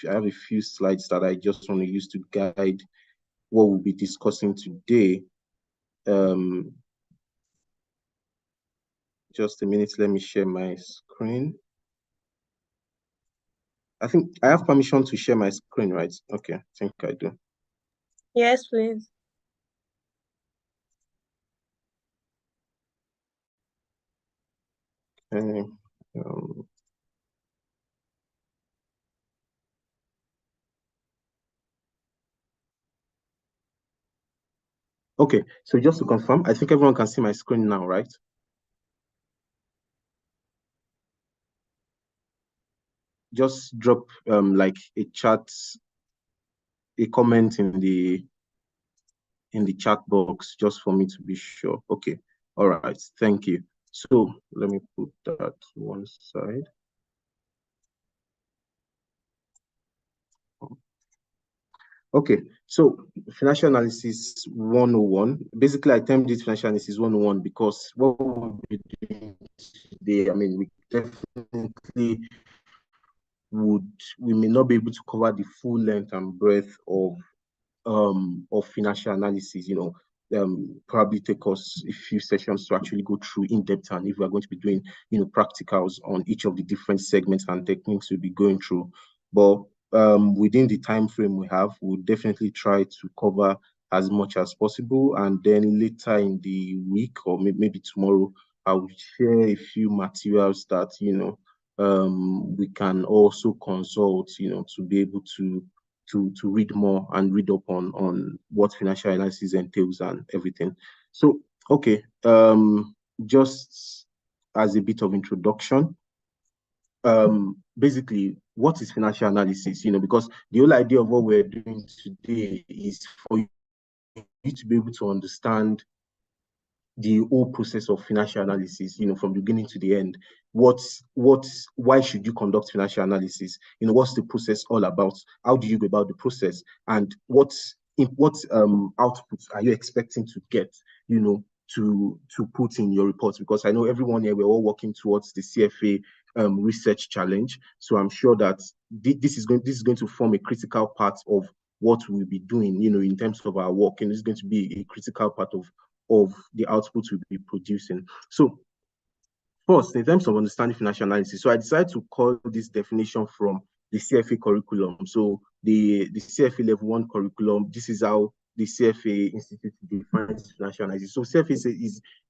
I have a few slides that I just want to use to guide what we'll be discussing today. Just a minute, let me share my screen. I think I have permission to share my screen, right? Okay, I think I do. Yes, please. Okay. Okay, so just to confirm, I think everyone can see my screen now, right? Just drop like a chat, a comment in the chat box just for me to be sure. Okay, all right, thank you. So let me put that to one side. Okay, so financial analysis 101. Basically, I termed it financial analysis 101 because what we'll be doing today, I mean, we definitely we may not be able to cover the full length and breadth of financial analysis, probably take us a few sessions to actually go through in depth. And if we're going to be doing, practicals on each of the different segments and techniques we'll be going through. But within the time frame we have, we'll definitely try to cover as much as possible. And then later in the week or maybe tomorrow, I will share a few materials that, we can also consult, to be able to read more and read up on what financial analysis entails and everything. So, okay, just as a bit of introduction, basically, what is financial analysis? Because the whole idea of what we're doing today is for you to be able to understand the whole process of financial analysis, from the beginning to the end. Why should you conduct financial analysis? What's the process all about? How do you go about the process? And what outputs are you expecting to get, to put in your reports? Because I know everyone here, we're all working towards the CFA research challenge. So I'm sure that this is going to form a critical part of what we'll be doing, in terms of our work, and it's going to be a critical part of the output we'll be producing. So first, in terms of understanding financial analysis, so I decided to call this definition from the CFA curriculum. So the CFA level 1 curriculum, this is how the CFA Institute defines financial analysis. So CFA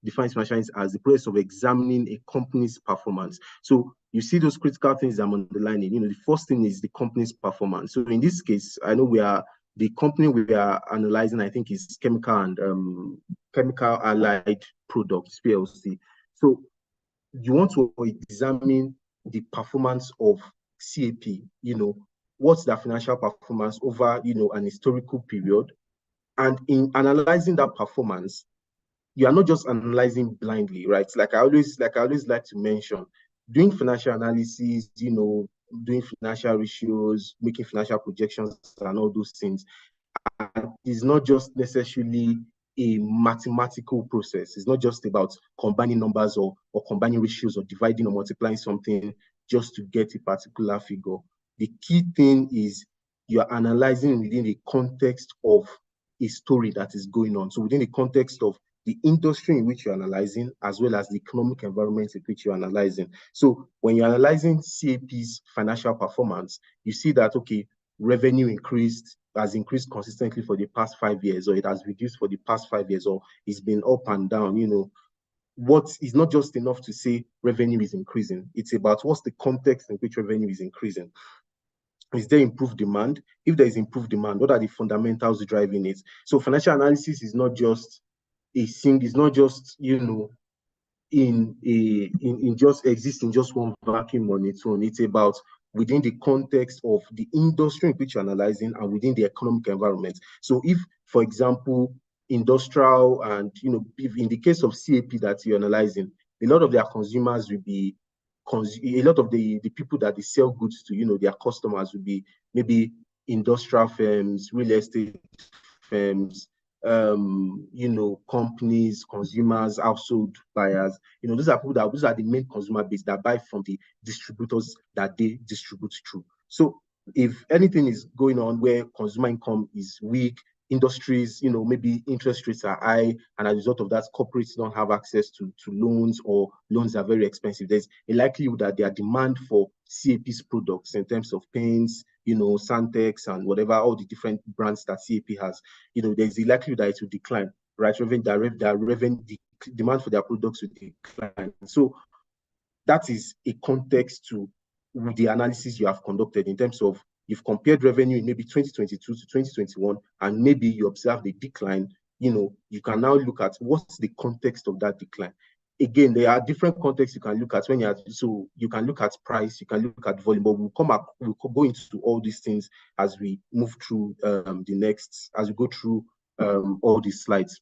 defines financial analysis as the process of examining a company's performance. So you see those critical things I'm underlining. The first thing is the company's performance. So in this case, I know the company we are analyzing, I think, is Chemical and Chemical Allied Products, PLC. So you want to examine the performance of CAP, what's the financial performance over, an historical period. And in analyzing that performance, you are not just analyzing blindly, right? Like I always like to mention, doing financial analysis, doing financial ratios, making financial projections and all those things is not just necessarily a mathematical process. It's not just about combining numbers or combining ratios or dividing or multiplying something just to get a particular figure. The key thing is you're analyzing within the context of a story that is going on. So within the context of the industry in which you're analyzing, as well as the economic environment in which you're analyzing. So when you're analyzing CAP's financial performance, you see that, okay, revenue has increased consistently for the past 5 years, or it has reduced for the past 5 years, or it's been up and down. What is not just enough to say revenue is increasing. It's about what's the context in which revenue is increasing. Is there improved demand? If there is improved demand, what are the fundamentals driving it? So financial analysis is not just it's not just, in just existing just one vacuum on its own. It's about within the context of the industry in which you're analyzing and within the economic environment. So if, for example, industrial and, if in the case of CAP that you're analyzing, a lot of their consumers will be, a lot of the people that they sell goods to, their customers will be maybe industrial firms, real estate firms, companies, consumers, household buyers. Those are the main consumer base that buy from the distributors that they distribute through. So if anything is going on where consumer income is weak, industries, maybe interest rates are high, and as a result of that, corporates don't have access to loans, or loans are very expensive, there's a likelihood that their demand for CAP's products in terms of paints, Santex and whatever, all the different brands that CAP has, there's a likelihood that it will decline, right? Demand for their products will decline. So that is a context to the analysis you have conducted in terms of you've compared revenue in maybe 2022 to 2021, and maybe you observed a decline. You can now look at what's the context of that decline. Again, there are different contexts you can look at so you can look at price, you can look at volume, but we'll go into all these things as we move through as we go through all these slides.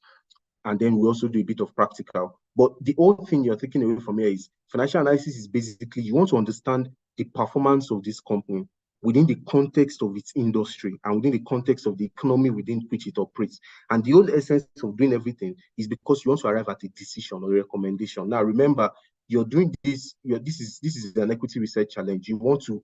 And then we also do a bit of practical. But the whole thing you're taking away from here is financial analysis is basically you want to understand the performance of this company within the context of its industry and within the context of the economy within which it operates. And the whole essence of doing everything is because you want to arrive at a decision or a recommendation. Now, remember, you're doing this. This is an equity research challenge. You want to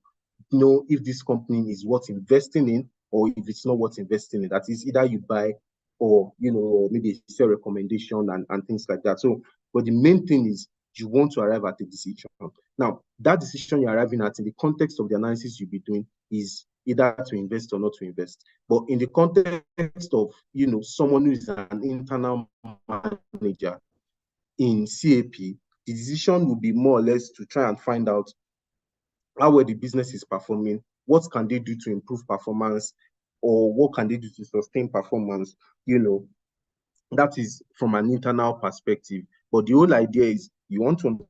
know if this company is worth investing in or if it's not worth investing in. That is, either you buy or maybe sell recommendation and things like that. So, but the main thing is you want to arrive at a decision. Now, that decision you're arriving at in the context of the analysis you'll be doing is either to invest or not to invest. But in the context of someone who is an internal manager in CAP, the decision will be more or less to try and find out how well the business is performing, what can they do to improve performance, or what can they do to sustain performance. That is from an internal perspective. But the whole idea is you want to understand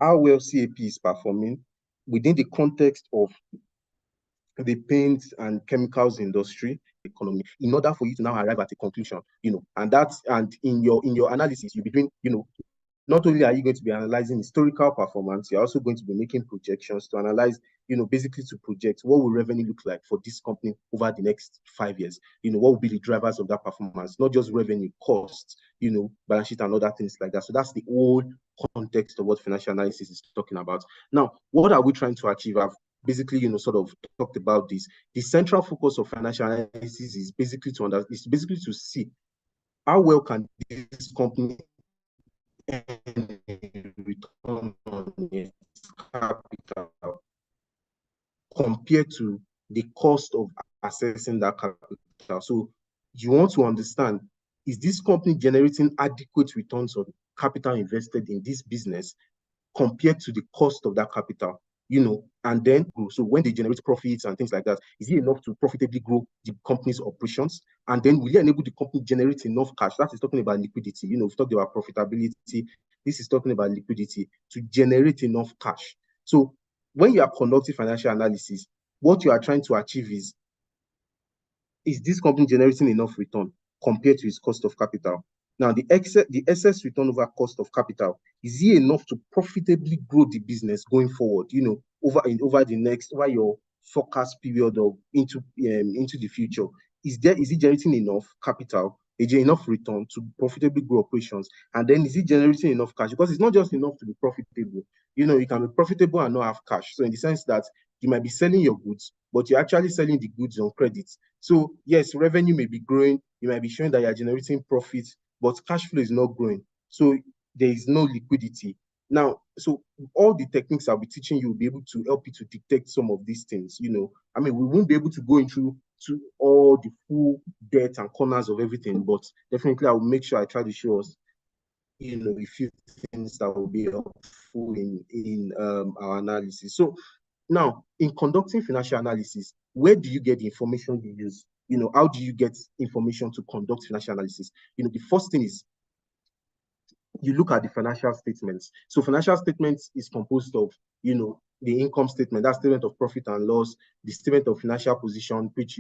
how well CAP is performing within the context of the paint and chemicals industry economy, in order for you to now arrive at a conclusion. And in your analysis, you'll be doing, not only are you going to be analyzing historical performance, you're also going to be making projections to analyze, basically to project what will revenue look like for this company over the next 5 years. What will be the drivers of that performance, not just revenue, costs, balance sheet and other things like that. So that's the whole context of what financial analysis is talking about. Now, what are we trying to achieve? I've basically, sort of talked about this. The central focus of financial analysis is basically to see how well can this company return on its capital compared to the cost of assessing that capital. So you want to understand, is this company generating adequate returns on capital invested in this business compared to the cost of that capital? And then, so when they generate profits and things like that, is it enough to profitably grow the company's operations? And then will it enable the company generate enough cash? That is talking about liquidity. We've talked about profitability. This is talking about liquidity to generate enough cash. So when you are conducting financial analysis, what you are trying to achieve is this company generating enough return compared to its cost of capital? Now, the excess return over cost of capital, is it enough to profitably grow the business going forward, over your forecast period of into the future? Is it generating enough capital, enough return to profitably grow operations? And then is it generating enough cash? Because it's not just enough to be profitable. You can be profitable and not have cash. So in the sense that you might be selling your goods, but you're actually selling the goods on credit. So yes, revenue may be growing, you might be showing that you're generating profits, but cash flow is not growing. So there is no liquidity. Now, so all the techniques I'll be teaching you will be able to help you to detect some of these things. We won't be able to go into all the full depth and corners of everything, but definitely I will make sure I try to show us, a few things that will be helpful in our analysis. So now, in conducting financial analysis, where do you get the information you use? How do you get information to conduct financial analysis? The first thing is you look at the financial statements. So financial statements is composed of, the income statement, that statement of profit and loss, the statement of financial position, which,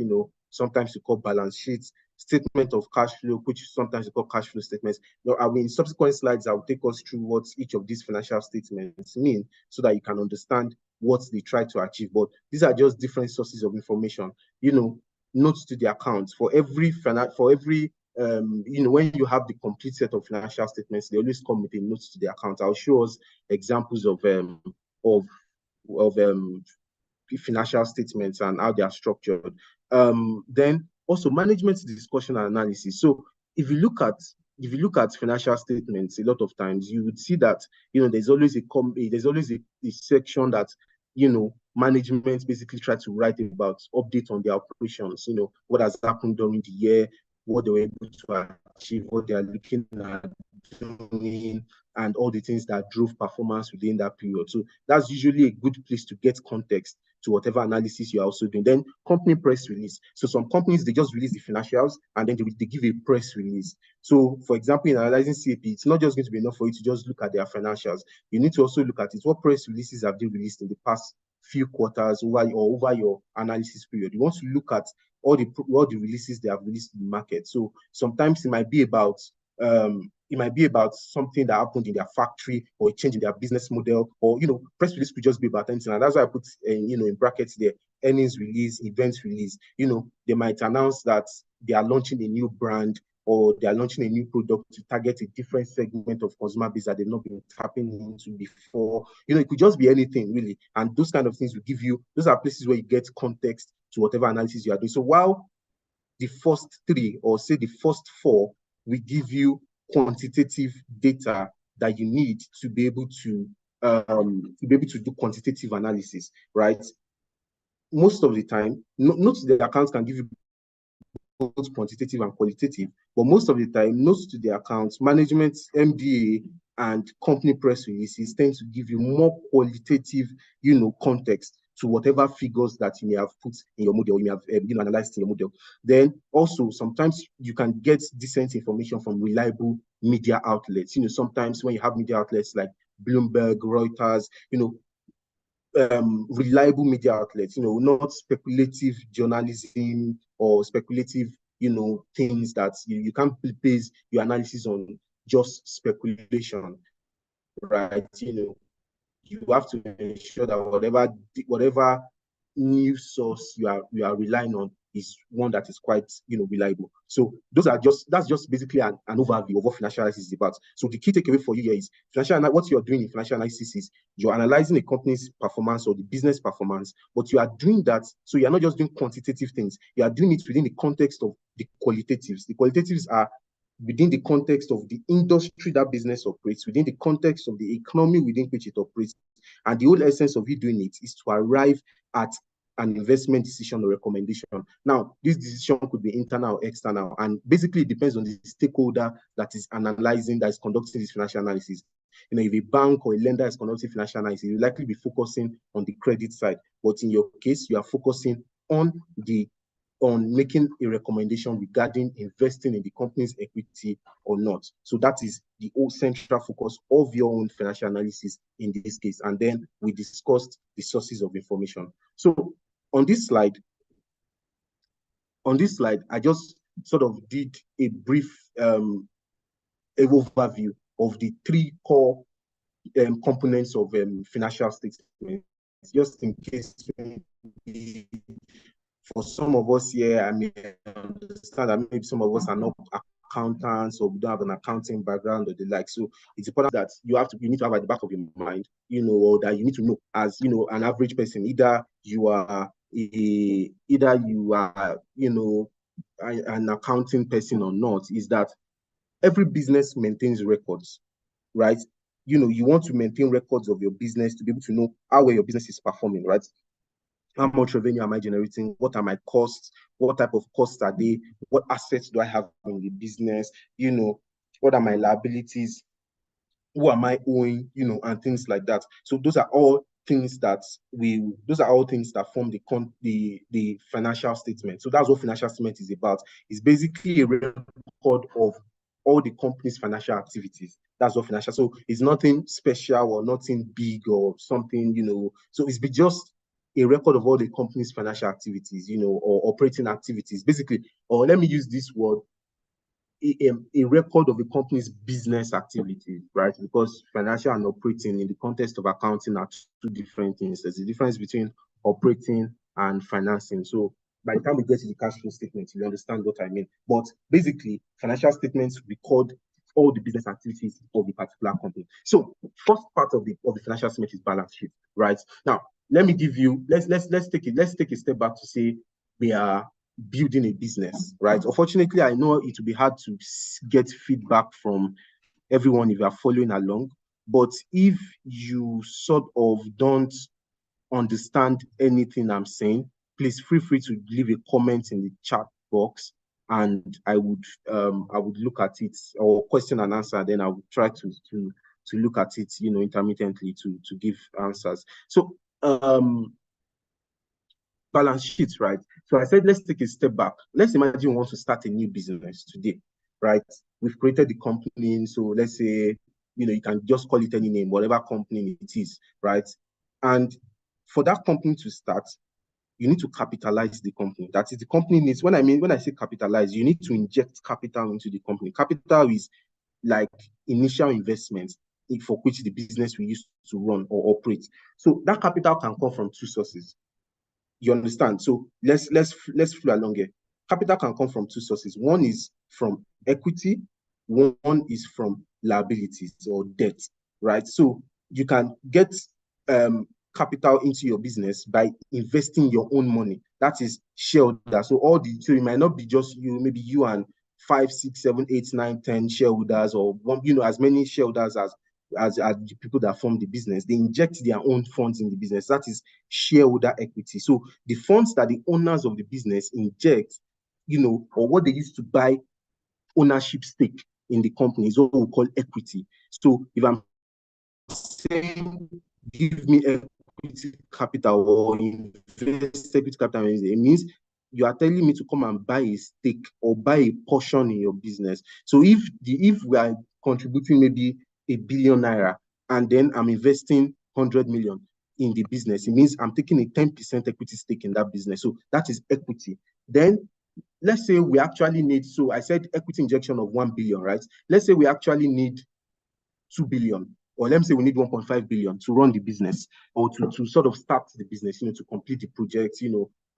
sometimes you call balance sheets, statement of cash flow, which sometimes you call cash flow statements. Now, in subsequent slides, I will take us through what each of these financial statements mean so that you can understand what they try to achieve. But these are just different sources of information. Notes to the accounts for every when you have the complete set of financial statements, they always come with a note to the account. I'll show us examples of financial statements and how they are structured. Then also management discussion and analysis. So if you look at financial statements, a lot of times you would see that there's always a section that management basically try to write about, update on their operations, what has happened during the year, what they were able to achieve, what they are looking at doing, and all the things that drove performance within that period. So that's usually a good place to get context to whatever analysis you're also doing. Then company press release. So some companies, they just release the financials and then they give a press release. So for example, in analyzing CAP, it's not just going to be enough for you to just look at their financials. You need to also look at it. What press releases have they released in the past few quarters over your analysis period? You want to look at all the releases they have released in the market. So sometimes it might be about something that happened in their factory or a change in their business model, or press release could just be about anything. And that's why I put in brackets there, earnings release, events release. They might announce that they are launching a new brand or they are launching a new product to target a different segment of consumer base that they've not been tapping into before. It could just be anything really. And those kind of things will give you, those are places where you get context to whatever analysis you are doing. So while the first three, or say the first four, will give you quantitative data that you need to be able to do quantitative analysis, right? Most of the time, notes to the accounts can give you both quantitative and qualitative, but most of the time, notes to the accounts, management, MDA, and company press releases tend to give you more qualitative, context to whatever figures that you may have put in your model, you may have analyzed in your model. Then also, sometimes you can get decent information from reliable media outlets. Sometimes when you have media outlets like Bloomberg, Reuters, reliable media outlets, not speculative journalism or speculative, things that you can't base your analysis on just speculation, right? You have to ensure that whatever news source you are relying on is one that is quite reliable. So that's just basically an overview of what financial analysis is about. So the key takeaway for you here is what you're doing in financial analysis is you're analyzing a company's performance or the business performance, but you are doing that, so you're not just doing quantitative things, you are doing it within the context of the qualitatives. The qualitatives are within the context of the industry that business operates, within the context of the economy within which it operates. And the whole essence of you doing it is to arrive at an investment decision or recommendation. Now, this decision could be internal or external, and basically it depends on the stakeholder that is conducting this financial analysis. If a bank or a lender is conducting financial analysis, you'll likely be focusing on the credit side. But in your case, you are focusing on making a recommendation regarding investing in the company's equity or not. So that is the whole central focus of your own financial analysis in this case. And then we discussed the sources of information. So on this slide, I just sort of did a brief overview of the three core components of financial statements, just in case for some of us here, I mean, understand that maybe some of us are not accountants or we don't have an accounting background or the like. So it's important that you need to have at the back of your mind, or that you need to know as, an average person, either you are an accounting person or not, is that every business maintains records, right? You want to maintain records of your business to be able to know how well your business is performing, right? How much revenue am I generating? What are my costs? What type of costs are they? What assets do I have in the business? What are my liabilities? Who am I owing? And things like that. So those are all things that form the financial statement. So that's what financial statement is about. It's basically a record of all the company's financial activities. That's what financial. So it's nothing special or nothing big or something, So it's just a record of all the company's financial activities, or operating activities, basically. Or let me use this word, a record of a company's business activity, right? Because financial and operating in the context of accounting are two different things. There's a difference between operating and financing. So by the time we get to the cash flow statement, you understand what I mean. But basically, financial statements record all the business activities of the particular company. So first part of the financial statement is balance sheet, right? Now, let me give you, let's take a step back to say we are building a business, right? Unfortunately, I know it will be hard to get feedback from everyone if you are following along. But if you sort of don't understand anything I'm saying, please feel free to leave a comment in the chat box, and I would look at it, or question and answer. Then I would try to look at it, intermittently to give answers. So balance sheet, right? So I said, let's take a step back. Let's imagine we want to start a new business today, right? We've created the company. So let's say, you can just call it any name, whatever company it is, right? And for that company to start, you need to capitalize the company. That is, the company needs, when I say capitalize, you need to inject capital into the company. Capital is like initial investment for which the business we use to run or operate. So that capital can come from two sources. You understand? So let's flow along here. Capital can come from two sources. One is from equity, one is from liabilities or debt, right? So you can get capital into your business by investing your own money. That is shareholder. So it might not be just you, maybe you and 5, 6, 7, 8, 9, 10 shareholders, or one, as many shareholders as the people that form the business. They inject their own funds in the business. That is shareholder equity. So the funds that the owners of the business inject, or what they used to buy ownership stake in the company is what we call equity. So if I'm saying give me equity capital or invest equity capital, it means you are telling me to come and buy a stake or buy a portion in your business. So if we are contributing maybe ₦1 billion, and then I'm investing 100 million in the business, it means I'm taking a 10% equity stake in that business. So that is equity. Then let's say we actually need, so I said equity injection of 1 billion, right? Let's say we actually need 2 billion, or let me say we need 1.5 billion to run the business, or to sort of start the business, to complete the project,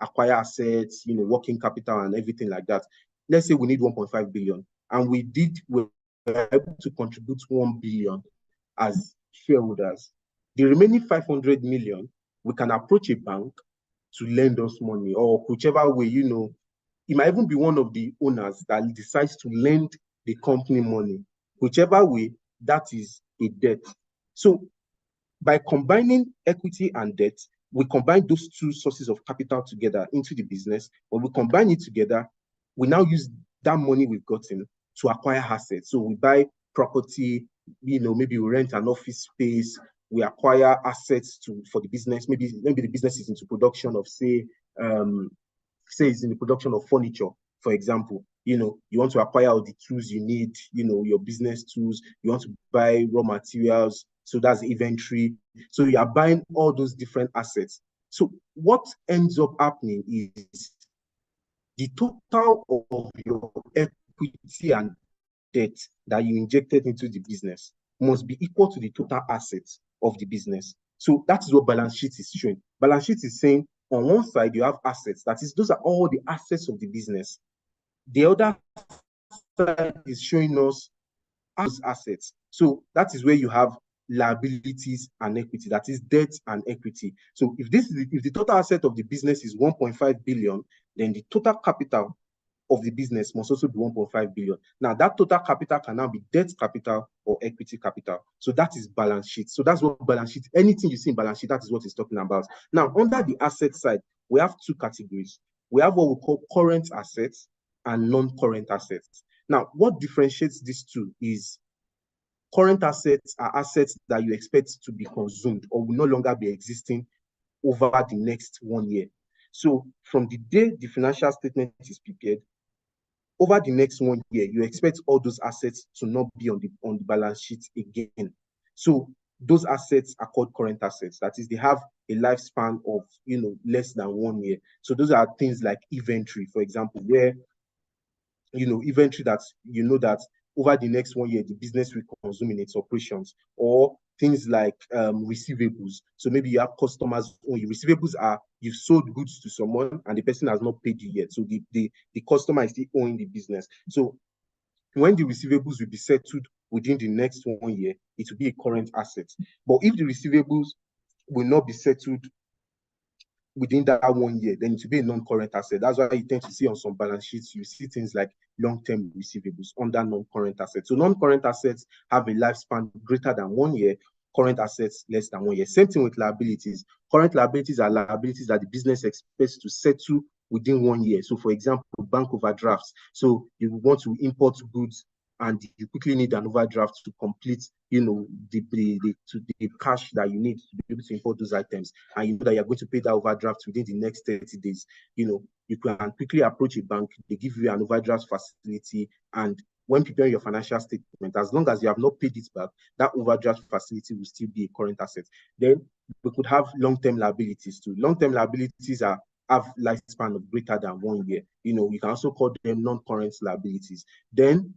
acquire assets, working capital and everything like that. Let's say we need 1.5 billion, and we were able to contribute 1 billion as shareholders. The remaining 500 million, we can approach a bank to lend us money, or whichever way, it might even be one of the owners that decides to lend the company money. Whichever way, that is a debt. So by combining equity and debt, we combine those two sources of capital together into the business. When we combine it together, we now use that money we've gotten to acquire assets. So we buy property, maybe we rent an office space, we acquire assets for the business. Maybe the business is into production of, say it's in the production of furniture, for example. You want to acquire all the tools you need, your business tools. You want to buy raw materials, so that's inventory. So you are buying all those different assets. So what ends up happening is the total of your equity and debt that you injected into the business must be equal to the total assets of the business. So that is what balance sheet is showing. Balance sheet is saying, on one side, you have assets. That is, those are all the assets of the business. The other side is showing us those assets. So that is where you have liabilities and equity. That is debt and equity. So if the total asset of the business is 1.5 billion, then the total capital of the business must also be 1.5 billion. Now, that total capital can now be debt capital or equity capital. So that is balance sheet. So that's what balance sheet, anything you see in balance sheet, that is what it's talking about. Now, under the asset side, we have two categories. We have what we call current assets and non-current assets. Now, what differentiates these two is current assets are assets that you expect to be consumed or will no longer be existing over the next 1 year. So from the day the financial statement is prepared, over the next 1 year, you expect all those assets to not be on the balance sheet again. So those assets are called current assets. That is, they have a lifespan of less than 1 year. So those are things like inventory, for example, where inventory that that over the next 1 year the business will consume in its operations, or things like receivables. So maybe you have customers, or your receivables are you've sold goods to someone and the person has not paid you yet. So the customer is still owing the business. So when the receivables will be settled within the next 1 year, it will be a current asset. But if the receivables will not be settled within that 1 year, then it will be a non-current asset. That's why you tend to see on some balance sheets, you see things like long-term receivables under non-current assets. So non-current assets have a lifespan greater than 1 year, current assets less than 1 year. Same thing with liabilities. Current liabilities are liabilities that the business expects to settle within 1 year. So for example, bank overdrafts. So you want to import goods and you quickly need an overdraft to complete, the cash that you need to be able to import those items. And you know that you're going to pay that overdraft within the next 30 days. You can quickly approach a bank. They give you an overdraft facility. And when preparing your financial statement, as long as you have not paid it back, that overdraft facility will still be a current asset. Then we could have long-term liabilities too. Long-term liabilities have lifespan of greater than 1 year. You can also call them non-current liabilities. Then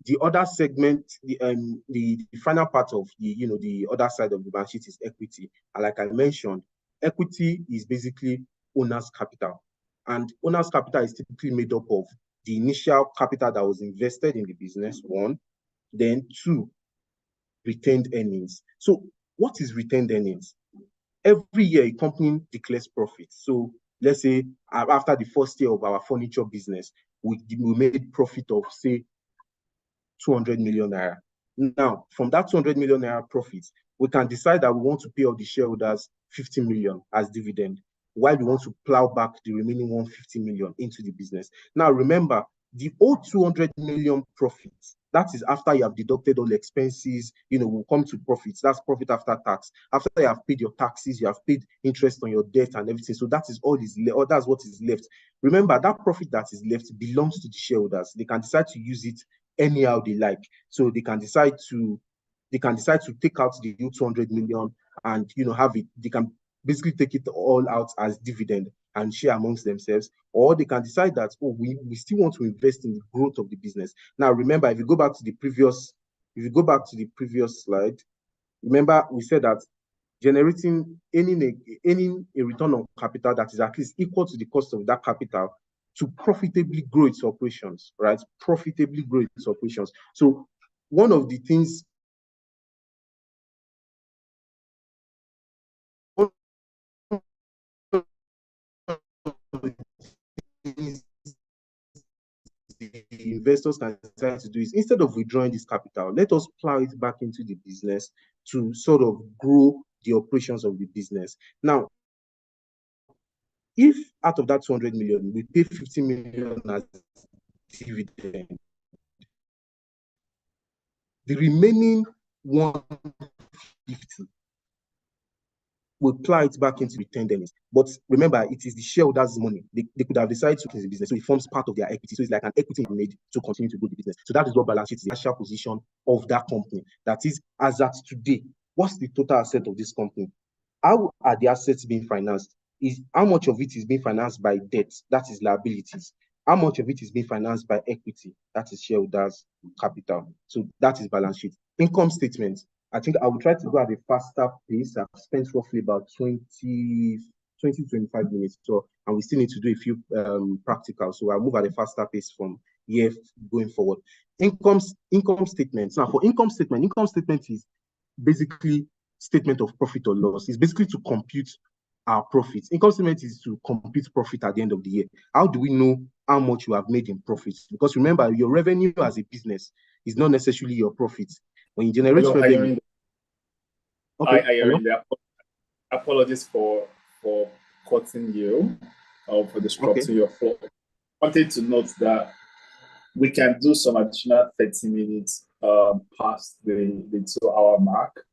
the other segment, the final part of the other side of the balance sheet is equity. And like I mentioned, equity is basically owner's capital. And owner's capital is typically made up of the initial capital that was invested in the business, one, then two, retained earnings. So what is retained earnings? Every year, a company declares profit. So let's say after the first year of our furniture business, we made profit of, say, 200 million naira. Now, from that 200 million naira profit, we can decide that we want to pay all the shareholders 50 million as dividend, while we want to plow back the remaining 150 million into the business. Now, remember, the old 200 million profits, that is after you have deducted all expenses, will come to profits. That's profit after tax. After you have paid your taxes, you have paid interest on your debt and everything. So that is all or that's what is left. Remember, that profit that is left belongs to the shareholders. They can decide to use it anyhow they like. So they can decide to take out the new 200 million and have it. They can basically take it all out as dividend and share amongst themselves, or they can decide that, oh, we still want to invest in the growth of the business. Now, remember, if you go back to the previous slide, remember we said that generating a return on capital that is at least equal to the cost of that capital to profitably grow its operations, right? Profitably grow its operations. So one of the things the investors can decide to do is, instead of withdrawing this capital, let us plow it back into the business to sort of grow the operations of the business. Now, if out of that 200 million, we pay 50 million as dividend, the remaining 150 will plow it back into retained earnings. But remember, it is the shareholders' money. They could have decided to keep the business, so it forms part of their equity. So it's like an equity made to continue to grow the business. So that is what balance sheet is, the financial position of that company. That is, as at today, what's the total asset of this company? How are the assets being financed? Is how much of it is being financed by debt? That is liabilities. How much of it is being financed by equity? That is shareholders' capital. So that is balance sheet. Income statement. I think I will try to go at a faster pace. I've spent roughly about 20 to 25 minutes. So, and we still need to do a few practicals. So I'll move at a faster pace from here going forward. Income statements. Now, for income statement is basically statement of profit or loss. It's basically to compute our profits. Income statement is to compute profit at the end of the year. How do we know how much you have made in profits? Because remember, your revenue as a business is not necessarily your profits. When you generate revenue. Okay. Apologies for cutting you or for disrupting your flow. I wanted to note that we can do some additional 30 minutes past the 2-hour mark.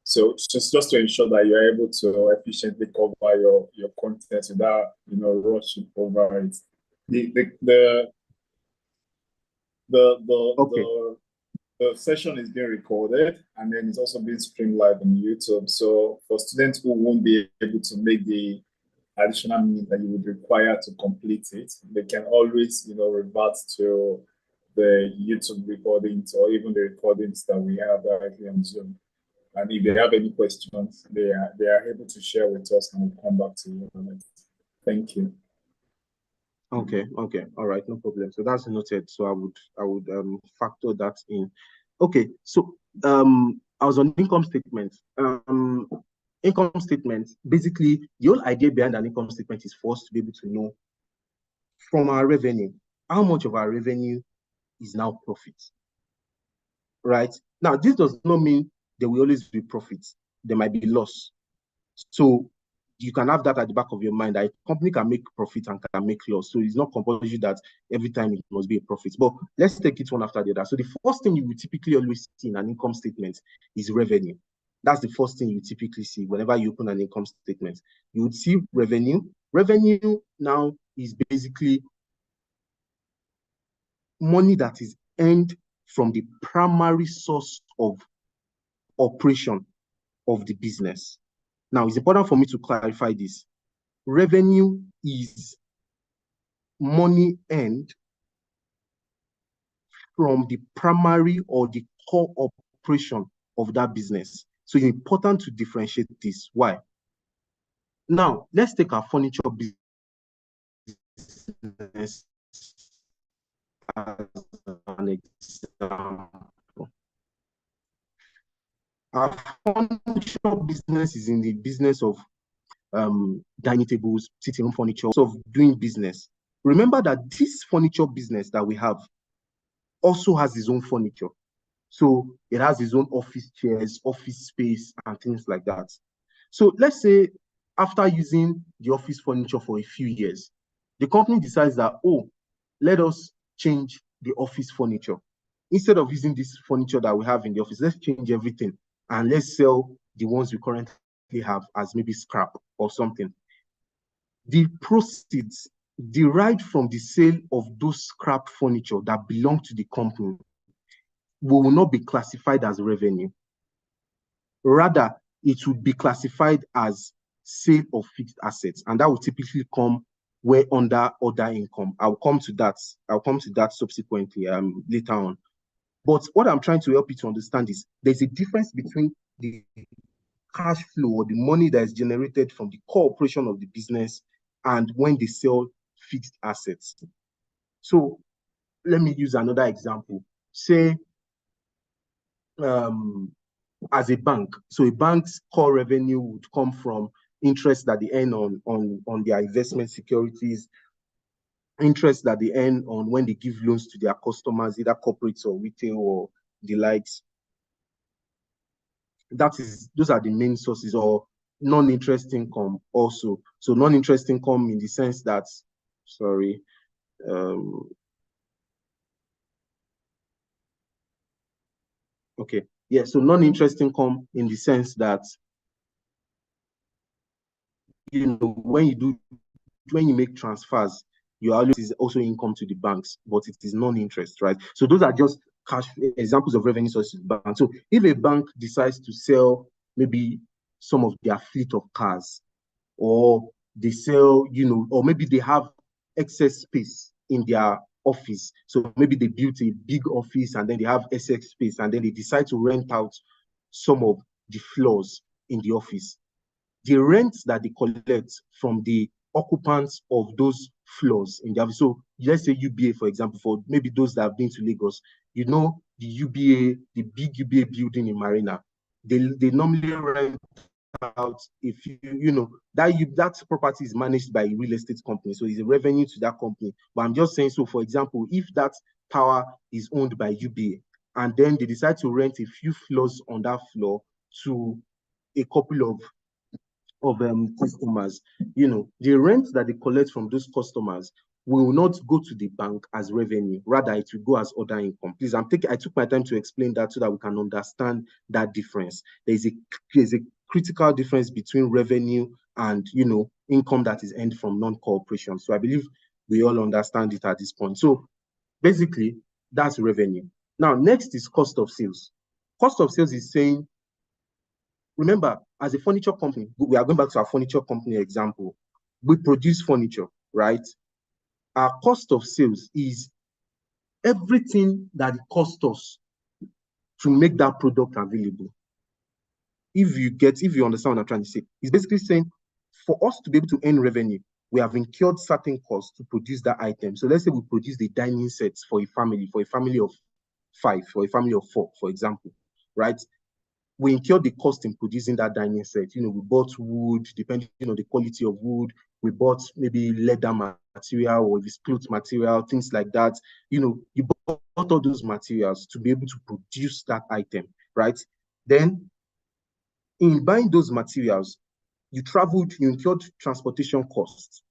So just to ensure that you're able to efficiently cover your content without rushing over it. The session is being recorded and then it's also being streamed live on YouTube. So for students who won't be able to make the additional minute that you would require to complete it, they can always revert to the YouTube recordings or even the recordings that we have directly on Zoom. And if they have any questions, they are able to share with us and we'll come back to you on it. Thank you. Okay, all right, no problem. So that's noted. So I would factor that in. Okay, so I was on income statement. income statement, basically, the whole idea behind an income statement is for us to be able to know from our revenue, how much of our revenue is now profit, right? Now, this does not mean there will always be profits. There might be loss. So you can have that at the back of your mind that a company can make profit and can make loss. So it's not compulsory that every time it must be a profit. But let's take it one after the other. So the first thing you will typically always see in an income statement is revenue. That's the first thing you typically see whenever you open an income statement. You would see revenue. Revenue now is basically money that is earned from the primary source of operation of the business. Now, it's important for me to clarify this. Revenue is money earned from the primary or the core operation of that business. So it's important to differentiate this. Why? Now, let's take our furniture business as an example. Our furniture business is in the business of dining tables, sitting room furniture, of doing business. Remember that this furniture business that we have also has its own furniture. So it has its own office chairs, office space, and things like that. So let's say after using the office furniture for a few years, the company decides that, oh, let us change the office furniture. Instead of using this furniture that we have in the office, let's change everything and let's sell the ones we currently have as maybe scrap or something. The proceeds derived from the sale of those scrap furniture that belong to the company will not be classified as revenue. Rather, it would be classified as sale of fixed assets, and that will typically come where under other income. I'll come to that subsequently later on. But what I'm trying to help you to understand is there's a difference between the cash flow or the money that is generated from the core operation of the business and when they sell fixed assets. So let me use another example. Say as a bank, so a bank's core revenue would come from interest that they earn on their investment securities, interest that they earn on when they give loans to their customers, either corporates or retail or the likes. Those are the main sources, or non-interest income also. So non-interest income in the sense that, sorry, okay, yeah, so non-interest income in the sense that, you know, when you make transfers, you always is also income to the banks, but it is non-interest, right? So those are just cash examples of revenue sources. Bank. So if a bank decides to sell maybe some of their fleet of cars, or they sell, you know, or maybe they have excess space in their office. So maybe they built a big office and then they have excess space and then they decide to rent out some of the floors in the office. The rent that they collect from the occupants of those floors in the office. So let's say UBA, for example, for maybe those that have been to Lagos, you know, the UBA, the big UBA building in Marina, they normally rent out, if you know that property is managed by a real estate company, so it's a revenue to that company. But I'm just saying, so for example, if that tower is owned by UBA and then they decide to rent a few floors on that floor to a couple of customers, you know, the rent that they collect from those customers will not go to the bank as revenue, rather it will go as other income. Please, I took my time to explain that so that we can understand that difference. There's a critical difference between revenue and, you know, income that is earned from non-cooperation. So I believe we all understand it at this point. So basically, that's revenue. Now, next is cost of sales. Cost of sales is saying, remember, as a furniture company, we are going back to our furniture company example. We produce furniture, right? Our cost of sales is everything that it costs us to make that product available. If you understand what I'm trying to say, it's basically saying for us to be able to earn revenue, we have incurred certain costs to produce that item. So let's say we produce the dining sets for a family of 5, for a family of 4, for example, right? we incur the cost in producing that dining set. You know, we bought wood, depending on the quality of wood. We bought maybe leather material or if it's cloth material, things like that. You know, you bought all those materials to be able to produce that item, right? Then in buying those materials, you traveled, you incurred transportation costs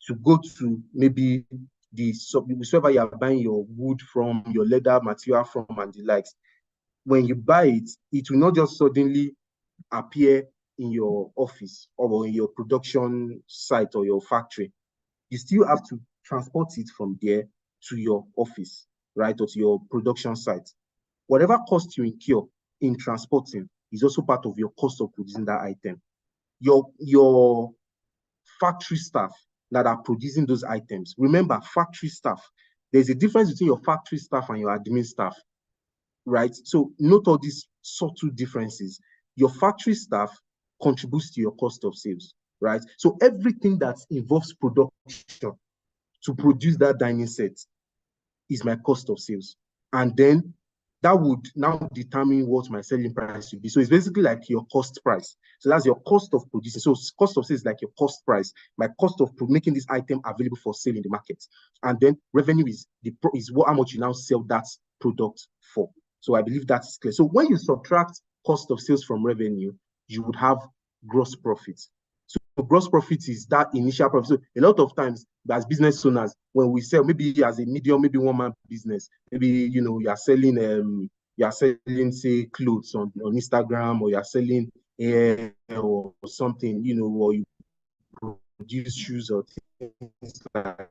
to go to maybe the wherever you are buying your wood from, your leather material from, and the likes. When you buy it, it will not just suddenly appear in your office or in your production site or your factory. You still have to transport it from there to your office, right, or to your production site. Whatever cost you incur in transporting is also part of your cost of producing that item. Your factory staff that are producing those items. Remember, factory staff, there's a difference between your factory staff and your admin staff, right? So note all these subtle differences. Your factory staff contributes to your cost of sales, right? So everything that involves production to produce that dining set is my cost of sales. And then that would now determine what my selling price would be. So it's basically like your cost price. So that's your cost of producing. So cost of sales is like your cost price, my cost of making this item available for sale in the market. And then revenue is how much you now sell that product for. So I believe that's clear. So when you subtract cost of sales from revenue, you would have gross profit. So gross profit is that initial profit. So a lot of times, as business owners, when we sell, maybe as a medium, maybe one-man business, maybe you are selling, say, clothes on Instagram, or you're selling hair or something, or you produce shoes or things like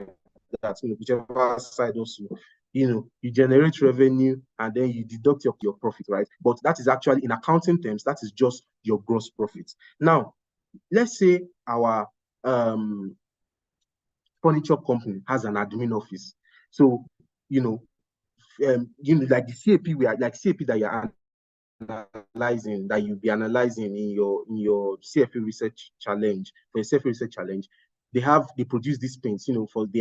that, whichever side also, you generate revenue and then you deduct your profit, right? But that is actually, in accounting terms, that is just your gross profit. Now, let's say our furniture company has an admin office. So, like the CAP, CAP that you're analyzing, that you'll be analyzing in your CFA research challenge, for a CFA research challenge, they produce these paints, they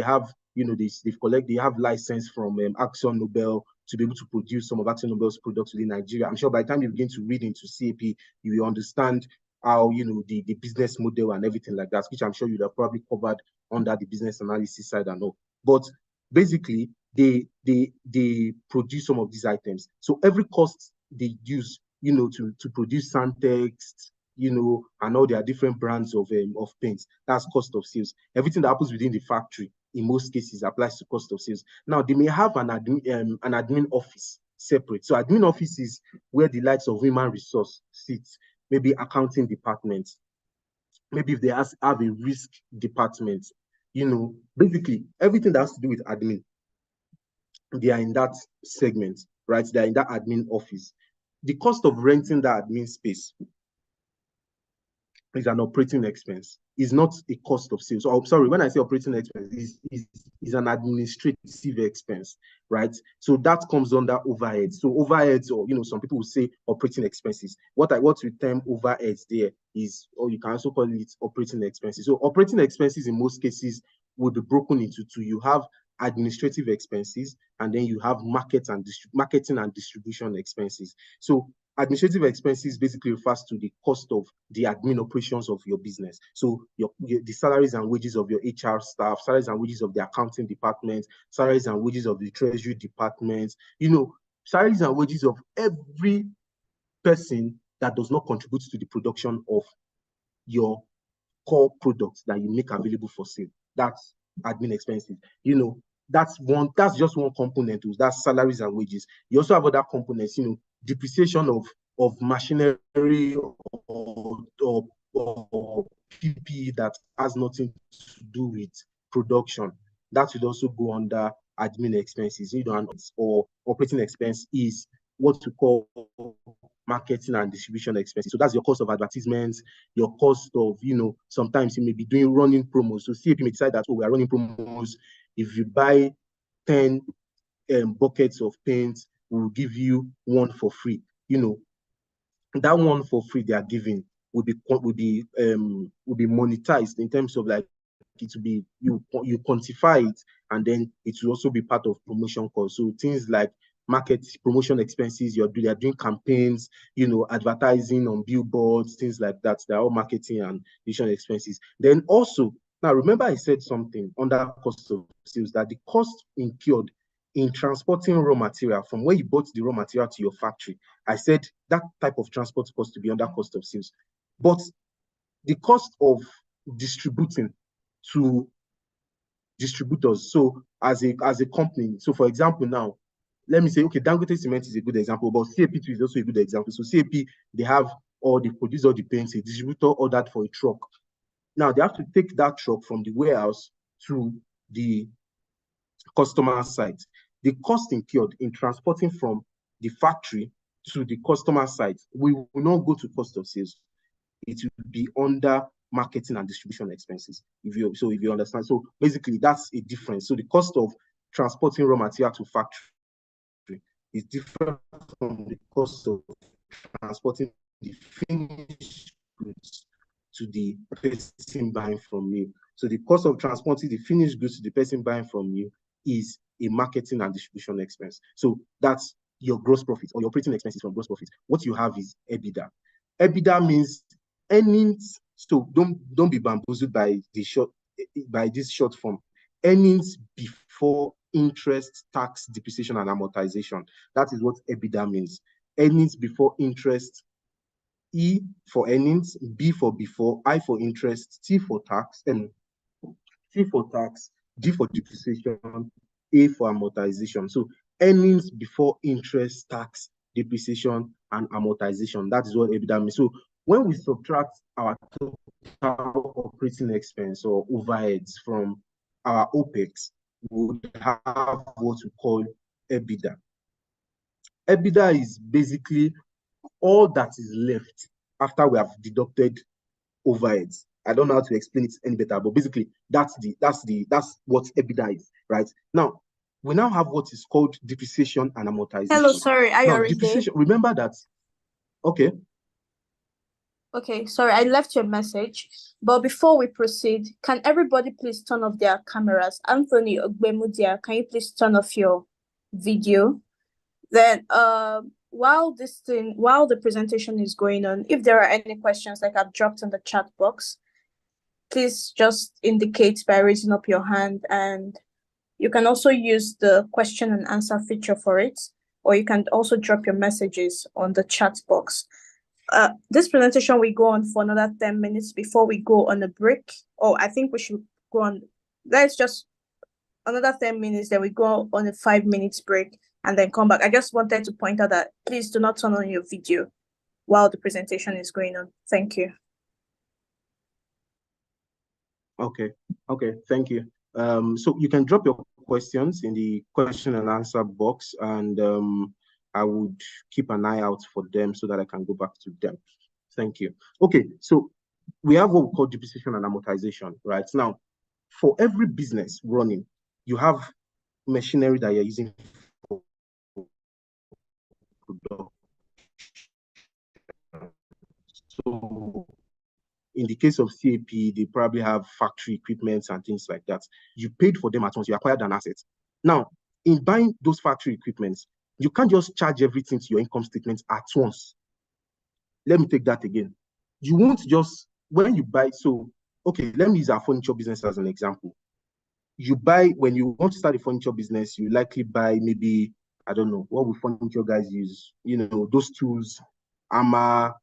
have license from Action Nobel to be able to produce some of Action Nobel's products within Nigeria. I'm sure by the time you begin to read into CAP, you will understand how, the business model and everything like that, which I'm sure you'd have probably covered under the business analysis side and all. But basically, they produce some of these items. So every cost they use, to produce Santex, and all their different brands of paints, that's cost of sales. Everything that happens within the factory, in most cases, applies to cost of sales. Now, they may have an admin office separate. So admin office is where the likes of human resource sits, maybe accounting department, maybe if they have a risk department, basically everything that has to do with admin, they are in that segment, right? They are in that admin office. The cost of renting that admin space is an operating expense. It's not a cost of sales. So I'm sorry, when I say operating expense, is an administrative expense, right? So that comes under overheads. So overheads, or some people will say operating expenses. What we term overheads there is, or you can also call it operating expenses. So operating expenses in most cases would be broken into two. You have administrative expenses, and then you have marketing and distribution expenses. So administrative expenses basically refers to the cost of the admin operations of your business. So the salaries and wages of your HR staff, salaries and wages of the accounting department, salaries and wages of the treasury department, salaries and wages of every person that does not contribute to the production of your core products that you make available for sale. That's admin expenses. That's just one component. That's salaries and wages. You also have other components, depreciation of machinery or PPE that has nothing to do with production. That would also go under admin expenses. Or operating expense is what we call marketing and distribution expenses. So that's your cost of advertisements, your cost of, sometimes you may be running promos. So CAP may decide that, we are running promos. If you buy 10 buckets of paint, we'll give you one for free. That one for free they are giving will be monetized in terms of, like, it will be, you quantify it, and then it will also be part of promotion cost. So things like market promotion expenses. They are doing campaigns, advertising on billboards, things like that. They're all marketing and distribution expenses. Then also, now remember I said something under cost of sales, that the cost incurred in transporting raw material from where you bought the raw material to your factory, I said that type of transport cost to be under cost of sales. But the cost of distributing to distributors, so as a company, so for example now, let me say, okay, Dangote Cement is a good example, but CAP2 is also a good example. So CAP, they produce all the paints, a distributor ordered for a truck. Now they have to take that truck from the warehouse to the customer site. The cost incurred in transporting from the factory to the customer site will not go to cost of sales. It will be under marketing and distribution expenses. If you understand. So basically, that's a difference. So the cost of transporting raw material to factory is different from the cost of transporting the finished goods to the person buying from you. So the cost of transporting the finished goods to the person buying from you is a marketing and distribution expense. So that's your gross profit or your operating expenses from gross profit. What you have is EBITDA. EBITDA means earnings. So don't be bamboozled by this short form. Earnings before interest, tax, depreciation, and amortization. That is what EBITDA means. Earnings before interest, E for earnings, B for before, I for interest, T for tax, D for depreciation, A for amortization. So earnings before interest, tax, depreciation, and amortization. That is what EBITDA means. So when we subtract our total operating expense or overheads from our OPEX, we would have what we call EBITDA. EBITDA is basically all that is left after we have deducted overheads. I don't know how to explain it any better, but basically that's what EBITDA is, right? Now, we now have what is called depreciation and amortization. Hello, sorry, are you already depreciation, there? Remember that, okay. Okay, sorry, I left your message, but before we proceed, can everybody please turn off their cameras? Anthony Ogbemudia, can you please turn off your video? Then, while the presentation is going on, if there are any questions like I've dropped in the chat box, please just indicate by raising up your hand, and you can also use the question and answer feature for it, or you can also drop your messages on the chat box. This presentation will go on for another 10 minutes before we go on a break. Oh, I think we should go on. Let's just another 10 minutes, then we go on a 5 minutes break and then come back. I just wanted to point out that please do not turn on your video while the presentation is going on. Thank you. Okay, thank you. So you can drop your questions in the question and answer box, and I would keep an eye out for them so that I can go back to them. Thank you. Okay, so we have what we call depreciation and amortization, right? Now, for every business running, you have machinery that you're using for production. So in the case of CAP, they probably have factory equipment and things like that. You paid for them at once, you acquired an asset. Now, in buying those factory equipments, you can't just charge everything to your income statement at once. Let me take that again. You won't just, when you buy, so, okay, let me use our furniture business as an example. You buy, when you want to start a furniture business, you likely buy maybe, I don't know, what will furniture guys use? You know, those tools, hammer,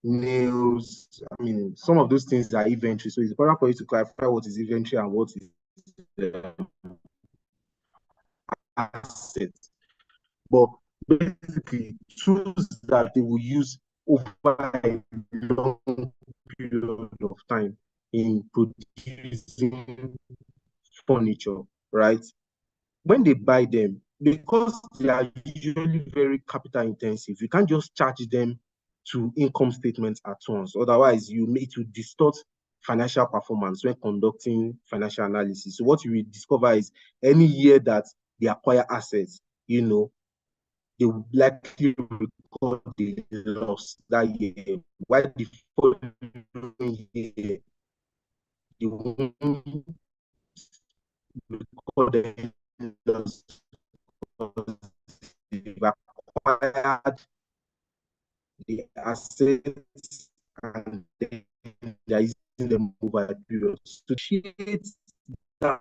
nails. I mean, some of those things are inventory. So it's important for you to clarify what is inventory and what is asset. But basically, tools that they will use over a long period of time in producing furniture, right? When they buy them, because they are usually very capital intensive, you can't just charge them to income statements at once. Otherwise, it will distort financial performance when conducting financial analysis. So what you will discover is any year that they acquire assets, you know, they will likely record the loss that year. Why the following year they won't record the loss acquired the assets and then they're using them over a period. So depreciate that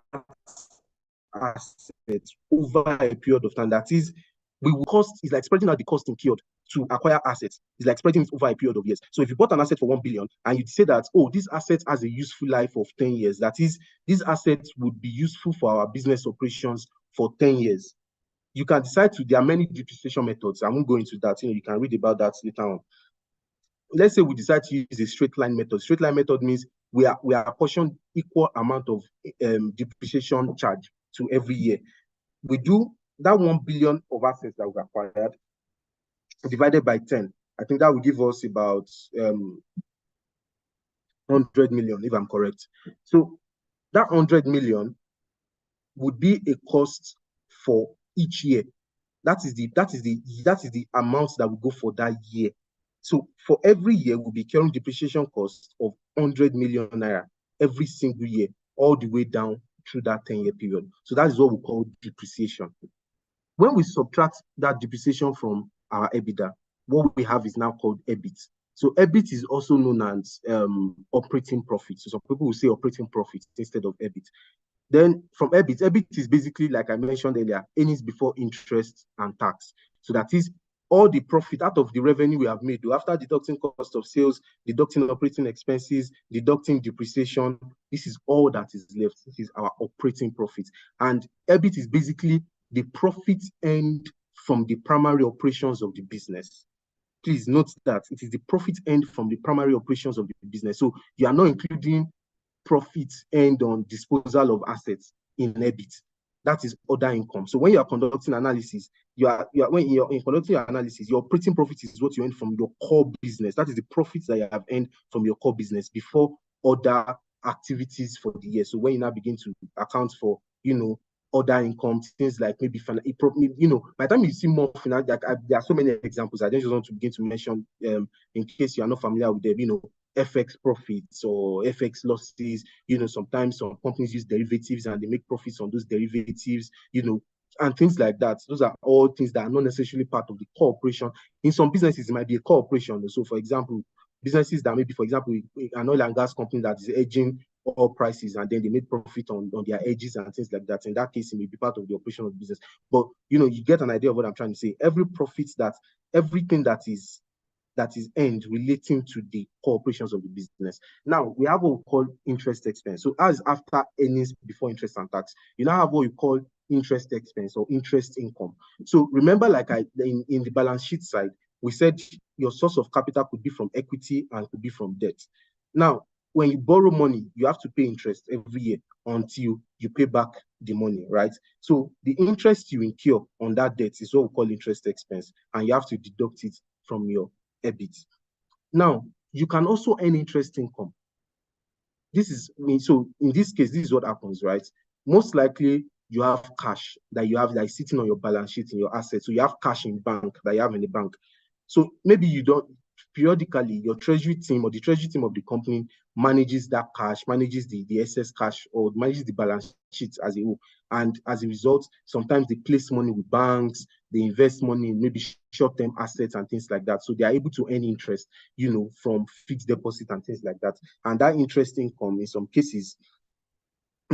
asset over a period of time. That is, we will cost is like spreading out the cost incurred to acquire assets. It's like spreading it over a period of years. So if you bought an asset for 1 billion and you say that, oh, this asset has a useful life of 10 years, that is, these assets would be useful for our business operations for 10 years. You can decide to, there are many depreciation methods. I won't go into that. You can read about that later on. Let's say we decide to use a straight line method. Straight line method means we are apportioned equal amount of depreciation charge to every year. We do that 1 billion of assets that we acquired divided by 10. I think that will give us about 100 million, if I'm correct. So that 100 million would be a cost for each year. That is the amount that will go for that year. So for every year, we'll be carrying depreciation costs of 100 million naira every single year, all the way down through that 10-year period. So that is what we call depreciation. When we subtract that depreciation from our EBITDA, what we have is now called EBIT. So EBIT is also known as operating profit. So some people will say operating profit instead of EBIT. Then from EBIT, EBIT is basically, like I mentioned earlier, earnings before interest and tax. So that is all the profit out of the revenue we have made, after deducting cost of sales, deducting operating expenses, deducting depreciation. This is all that is left. This is our operating profit. And EBIT is basically the profit earned from the primary operations of the business. Please note that it is the profit earned from the primary operations of the business. So you are not including profits earned on disposal of assets in EBIT. That is other income. So when you are conducting analysis, when you're conducting your analysis, your operating profit is what you earn from your core business. That is the profits that you have earned from your core business before other activities for the year. So when you now begin to account for, other income, things like maybe, by the time you see more finance, there are so many examples. I just want to begin to mention, in case you are not familiar with them, FX profits or FX losses. Sometimes some companies use derivatives and they make profits on those derivatives, and things like that. Those are all things that are not necessarily part of the core operation. In some businesses, it might be a core operation. So, for example, businesses that maybe, for example, an oil and gas company that is hedging oil prices and then they make profit on their hedges and things like that. In that case, it may be part of the operation of the business. But, you get an idea of what I'm trying to say. Everything that is earned relating to the core operations of the business. Now, we have what we call interest expense. So as after earnings before interest and tax, you now have what you call interest expense or interest income. So remember, like in the balance sheet side, we said your source of capital could be from equity and could be from debt. Now, when you borrow money, you have to pay interest every year until you pay back the money, right? So the interest you incur on that debt is what we call interest expense, and you have to deduct it from your EBIT. Now, you can also earn interest income. So in this case, this is what happens, right? Most likely, you have cash that you have like sitting on your balance sheet in your assets. So you have cash in bank that you have in the bank. So maybe you don't, periodically, your treasury team or the treasury team of the company manages that cash, manages the excess cash, or manages the balance sheet as a whole. And as a result, sometimes they place money with banks, they invest money in maybe short-term assets and things like that. So they are able to earn interest, from fixed deposit and things like that. And that interest income, in some cases,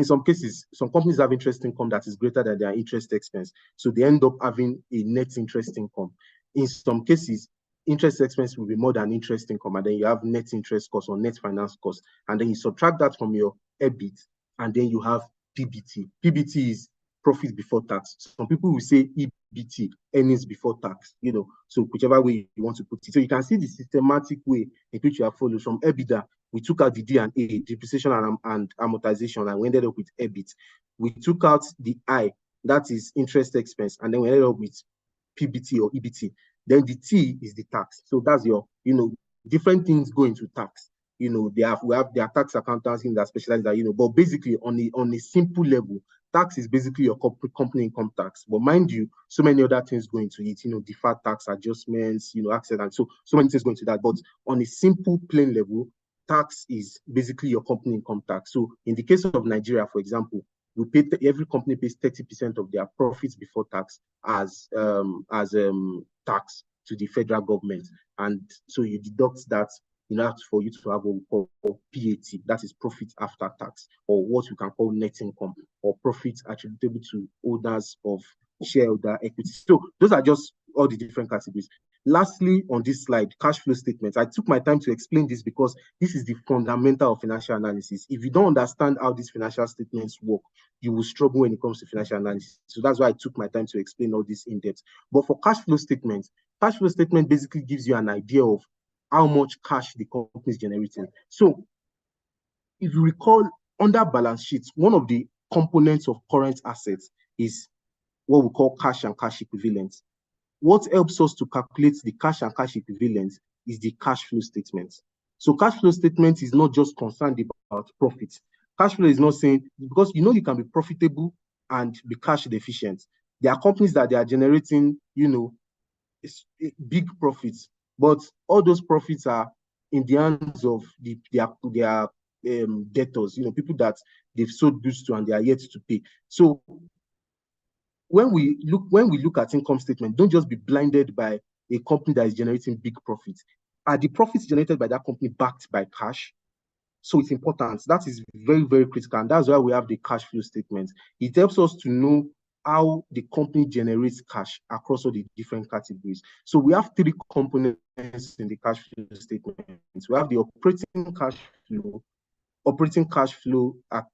some companies have interest income that is greater than their interest expense. So they end up having a net interest income. In some cases, interest expense will be more than interest income, and then you have net interest cost or net finance cost. And then you subtract that from your EBIT, and then you have PBT. PBT is profit before tax. Some people will say EBT, earnings before tax, so whichever way you want to put it. So you can see the systematic way in which you have followed. From EBITDA, we took out the D&A, depreciation and amortization, and we ended up with EBIT. We took out the I, that is interest expense, and then we ended up with PBT or EBT. Then the T is the tax. So that's your, different things go into tax. We have their tax accountants that specialize that, but basically on a simple level, tax is basically your corporate company income tax. But mind you, so many other things go into it, deferred tax adjustments, accidents. So many things go into that. But on a simple plain level, tax is basically your company income tax. So in the case of Nigeria, for example, every company pays 30% of their profits before tax as tax. to the federal government. And so you deduct that in order for you to have what we call PAT, that is profit after tax, or what we can call net income, or profit attributable to owners of shareholder equity. So those are just all the different categories. Lastly, on this slide, cash flow statements. I took my time to explain this because this is the fundamental of financial analysis. If you don't understand how these financial statements work, you will struggle when it comes to financial analysis. So that's why I took my time to explain all this in depth. But for cash flow statements, cash flow statement basically gives you an idea of how much cash the company is generating. So if you recall, under balance sheets, one of the components of current assets is what we call cash and cash equivalents. What helps us to calculate the cash and cash equivalents is the cash flow statement. So cash flow statement is not just concerned about profit. Cash flow is not saying, because you know you can be profitable and be cash deficient. There are companies that they are generating, big profits, but all those profits are in the hands of their debtors, people that they've sold goods to and they are yet to pay. So when we look at income statement, don't just be blinded by a company that is generating big profits. Are the profits generated by that company backed by cash? So it's important. That is very, very critical. And that's why we have the cash flow statement. It helps us to know how the company generates cash across all the different categories. So we have three components in the cash flow statement. We have the operating cash flow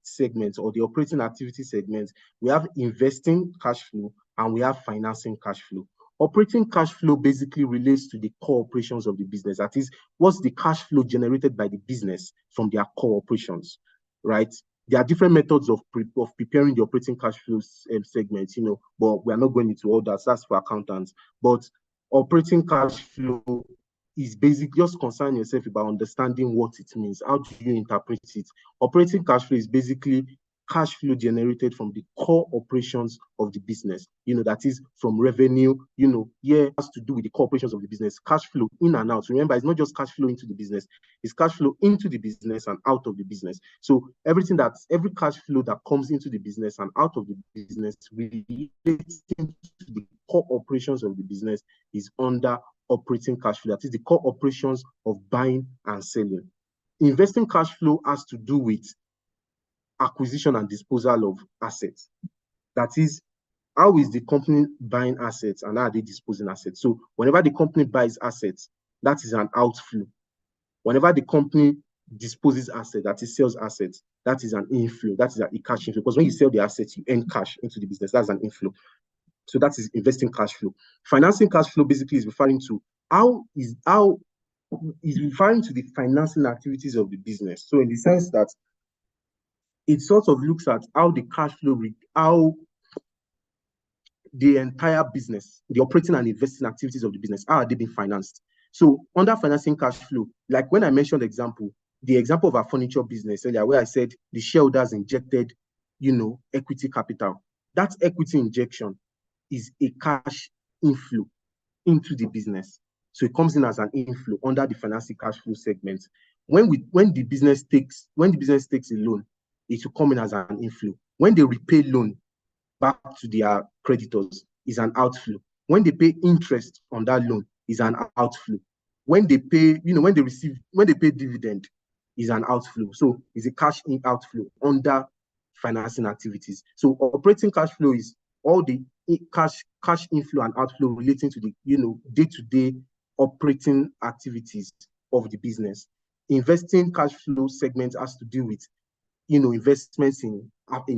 segment, or the operating activity segment. We have investing cash flow, and we have financing cash flow. Operating cash flow basically relates to the core operations of the business. That is, what's the cash flow generated by the business from their core operations, right? There are different methods of preparing the operating cash flow segment, but we are not going into all that. That's for accountants. But operating cash flow is basically just concern yourself about understanding what it means. How do you interpret it? Operating cash flow is basically cash flow generated from the core operations of the business, that is from revenue, it has to do with the core operations of the business, cash flow in and out. Remember, it's not just cash flow into the business, it's cash flow into the business and out of the business. So every cash flow that comes into the business and out of the business relating to the core operations of the business is under operating cash flow. That is the core operations of buying and selling. Investing cash flow has to do with acquisition and disposal of assets. That is, how is the company buying assets and how are they disposing assets? So whenever the company buys assets, that is an outflow. Whenever the company disposes assets, that is sells assets, that is an inflow. That is a cash inflow. Because when you sell the assets, you earn cash into the business. That's an inflow. So that is investing cash flow. Financing cash flow basically is referring to the financing activities of the business. So in the sense that it sort of looks at how the cash flow, how the entire business, the operating and investing activities of the business, how are they being financed? So under financing cash flow, like when I mentioned the example of our furniture business earlier, where I said the shareholders injected, equity capital. That equity injection is a cash inflow into the business. So it comes in as an inflow under the financing cash flow segment. When the business takes a loan, it will come in as an inflow. When they repay loan back to their creditors, is an outflow. When they pay interest on that loan, is an outflow. When they pay, when they pay dividend, is an outflow. So it's a cash outflow under financing activities. So operating cash flow is all the cash inflow and outflow relating to the day-to-day operating activities of the business. Investing cash flow segment has to do with investments in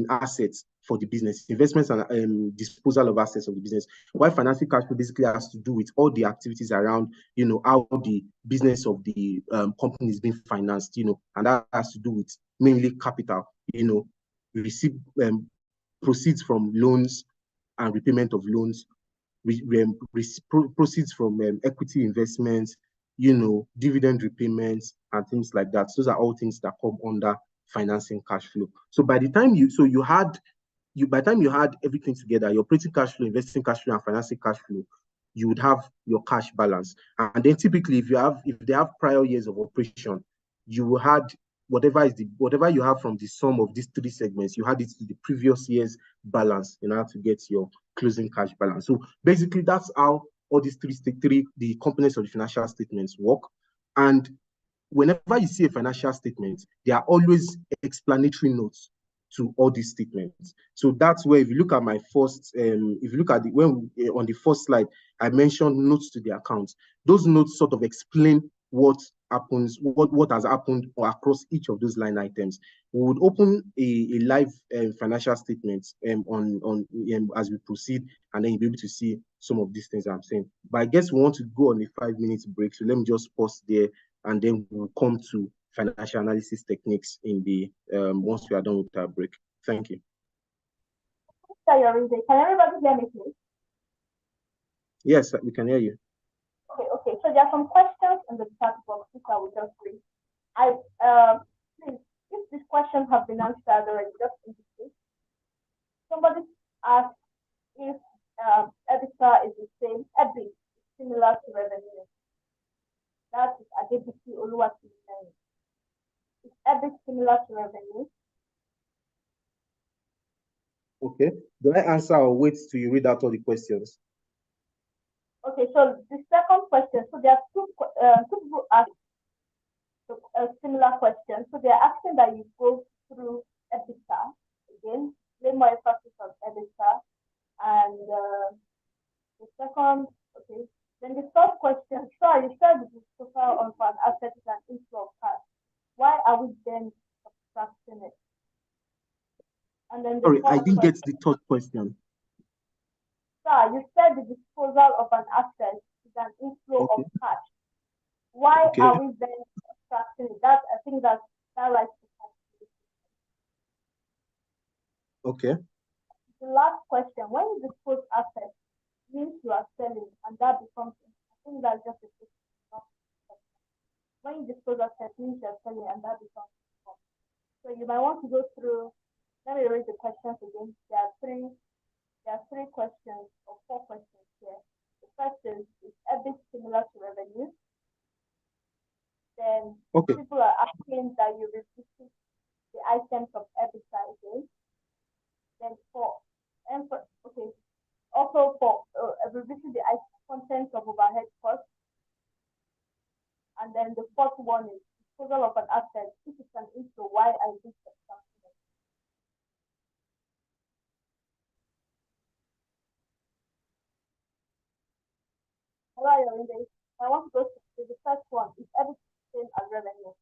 assets for the business, investments and disposal of assets of the business. While financing cash flow basically has to do with all the activities around how the business of the company is being financed, and that has to do with mainly capital, receive proceeds from loans and repayment of loans, proceeds from equity investments, dividend repayments and things like that. Those are all things that come under financing cash flow. So by the time you had everything together, your operating cash flow, investing cash flow, and financing cash flow, you would have your cash balance. And then typically, if they have prior years of operation, you had whatever you have from the sum of these three segments, you had it to the previous year's balance in order to get your closing cash balance. So basically, that's how all these the components of the financial statements work. And whenever you see a financial statement, there are always explanatory notes to all these statements. So that's where, if you look at my first, if you look at on the first slide, I mentioned notes to the accounts. Those notes sort of explain what happens, what has happened across each of those line items. We would open a live financial statement as we proceed, and then you'll be able to see some of these things I'm saying. But I guess we want to go on a 5-minute break, so let me just pause there, and then we'll come to financial analysis techniques in the once we are done with our break. Thank you. Can everybody hear me, please? Yes, we can hear you. Okay. So there are some questions in the chat box which I will just read. Please, if these questions have been answered already, just indicate. Somebody asked if EBITDA is the same, EBIT is similar to revenue. That is Adebisi Oluwatimi. Is EBIT similar to revenue? Okay. Do I answer or wait till you read out all the questions? Okay, so the second question, so there are two people ask a similar question. So they're asking that you go through EBITDA again, lay more emphasis on EBITDA. And the second, okay, then the third question, sorry, you said the disposal of an asset is an inflow of cash. Why are we then subtracting it? And then sorry, I didn't get the third question. Sir, you said the disposal of an asset is an inflow of cash. Why are we then subtracting it? I think that right. Okay. The last question, when you dispose assets, means you are selling, and that becomes, I think that's just a question. When you dispose assets, means you're selling, and that becomes. So you might want to go through, let me read the questions again. There are three questions or 4 questions here. The first is EBIT similar to revenue? Then people are asking that you repeat the items of EBITDA again. Then also for revisit the contents of overhead costs. And then the fourth one is disposal of an asset. This is an inflow. Why I did something. I want to go to the first one. Is everything same as revenue?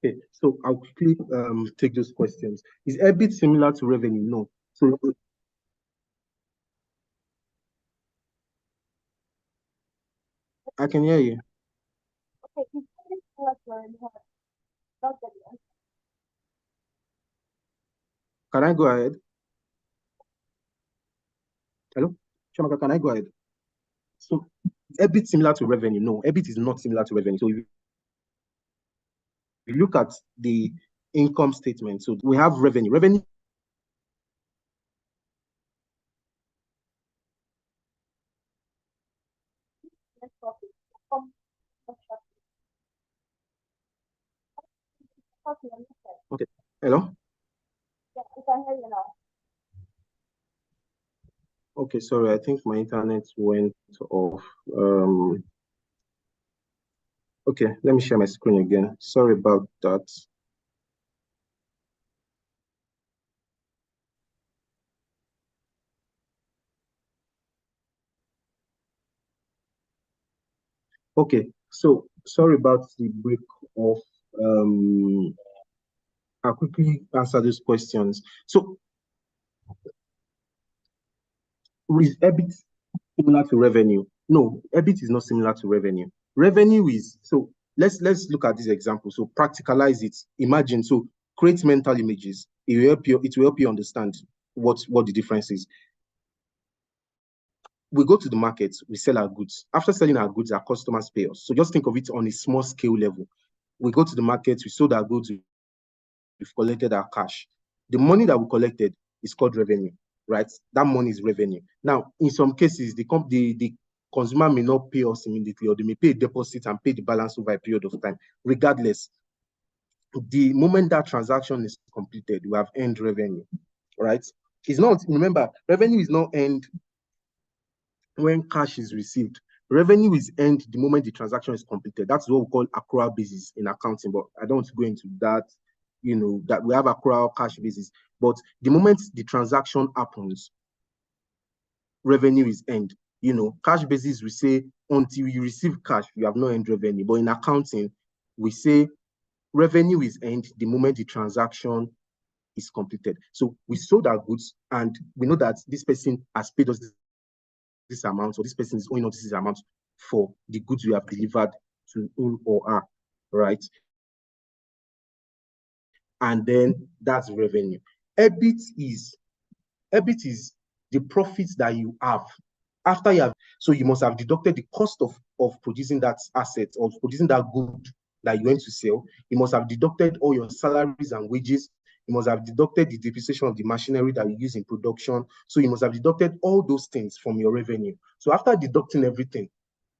Okay, so I'll quickly take those questions. Is EBIT similar to revenue? No. So I can hear you. Okay, is EBIT similar to revenue? Not get the answer. Can I go ahead? Hello? Shamaka, can I go ahead? So EBIT similar to revenue? No, EBIT is not similar to revenue. So if you look at the income statement, so we have revenue. Revenue okay. Hello? Yeah, I can hear you now. Okay, sorry, I think my internet went off. Okay, let me share my screen again. Sorry about that. Okay, so sorry about the break off. I'll quickly answer those questions. So, is EBIT similar to revenue? No, EBIT is not similar to revenue. Revenue is, so let's look at this example. So practicalize it. Imagine, so create mental images. It will help you understand what the difference is. We go to the market, we sell our goods. After selling our goods, our customers pay us. So just think of it on a small scale level. We go to the market, we sold our goods, we've collected our cash. The money that we collected is called revenue. right? That money is revenue. Now, in some cases, the consumer may not pay us immediately, or they may pay a deposit and pay the balance over a period of time. Regardless, the moment that transaction is completed, we have earned revenue, right? It's not, remember, revenue is not earned when cash is received. Revenue is earned the moment the transaction is completed. That's what we call accrual basis in accounting, but I don't want to go into that, that we have accrual cash basis. But the moment the transaction happens, revenue is earned. Cash basis, we say until you receive cash, you have not earned revenue. But in accounting, we say revenue is earned the moment the transaction is completed. So we sold our goods and we know that this person has paid us this amount, or this person is owing us this amount for the goods we have delivered to him or her, right? And then that's revenue. EBIT is the profits that you have after you have, so you must have deducted the cost of producing that asset or producing that good that you went to sell. You must have deducted all your salaries and wages. You must have deducted the depreciation of the machinery that you use in production. So you must have deducted all those things from your revenue. So after deducting everything,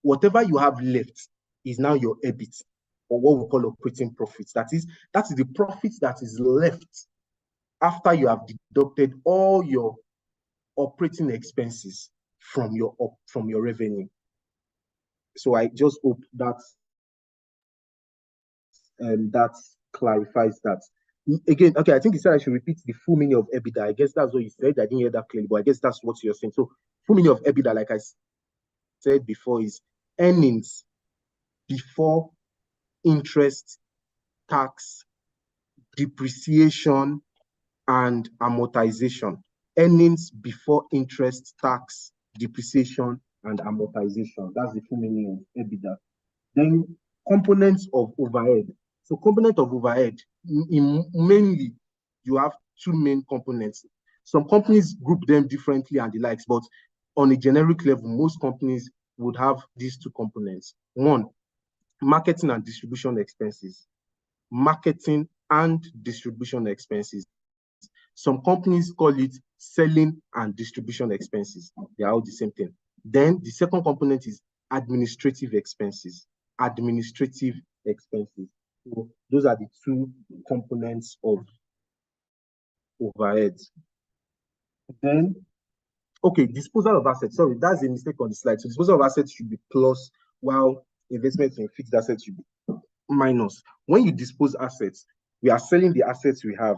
whatever you have left is now your EBIT, or what we call operating profits. That is the profit that is left after you have deducted all your operating expenses from your revenue. So I just hope that that clarifies that. Again, okay, I think you said I should repeat the full meaning of EBITDA. I guess that's what you said. I didn't hear that clearly, but I guess that's what you're saying. So full meaning of EBITDA, like I said before, is earnings before interest, tax, depreciation, and amortization. Earnings before interest, tax, depreciation, and amortization. That's the full meaning of EBITDA. Then components of overhead. So component of overhead, mainly you have two main components. Some companies group them differently and the likes, but on a generic level, most companies would have these two components. One, marketing and distribution expenses. Marketing and distribution expenses. Some companies call it selling and distribution expenses. They are all the same thing. Then the second component is administrative expenses. Administrative expenses. So those are the two components of overheads. Then, okay, disposal of assets. Sorry, that's a mistake on the slide. So disposal of assets should be plus, while investment in fixed assets should be minus. When you dispose assets, we are selling the assets we have,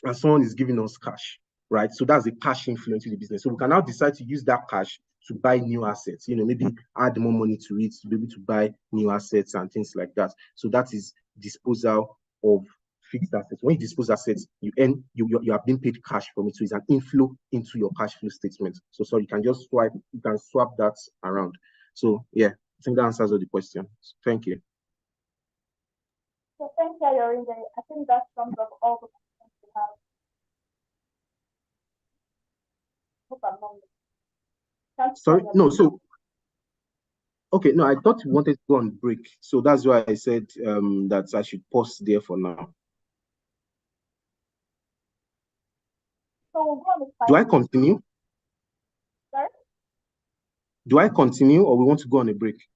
and someone is giving us cash, right? So that's a cash inflow into the business. So we can now decide to use that cash to buy new assets, maybe add more money to it to be able to buy new assets and things like that. So that is disposal of fixed assets. When you dispose assets, you have been paid cash from it. So it's an inflow into your cash flow statement. So sorry, you can swap that around. So yeah, I think that answers all the questions. Thank you. So thank you, Yorinde. I think that sums up all the questions we have. Sorry, no, so okay, no, I thought you wanted to go on break. So that's why I said that I should pause there for now. So we'll go on the Do I continue? Sorry? Do I continue, or we want to go on a break?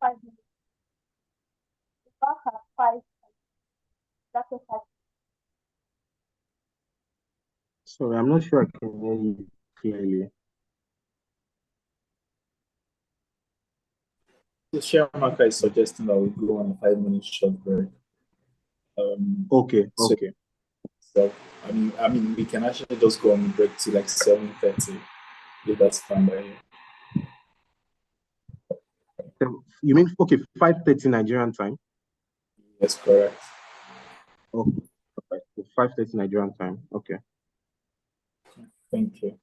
5 minutes. We back at 5. That's a 5. Sorry, I'm not sure I can hear you clearly. The Shamaka is suggesting that we go on a 5-minute short break. Okay. So I mean, we can actually just go on break to like 7:30, if that's fine by you. You mean 5:30 Nigerian time? Yes, correct. Okay, 5:30 Nigerian time. Okay. Thank you.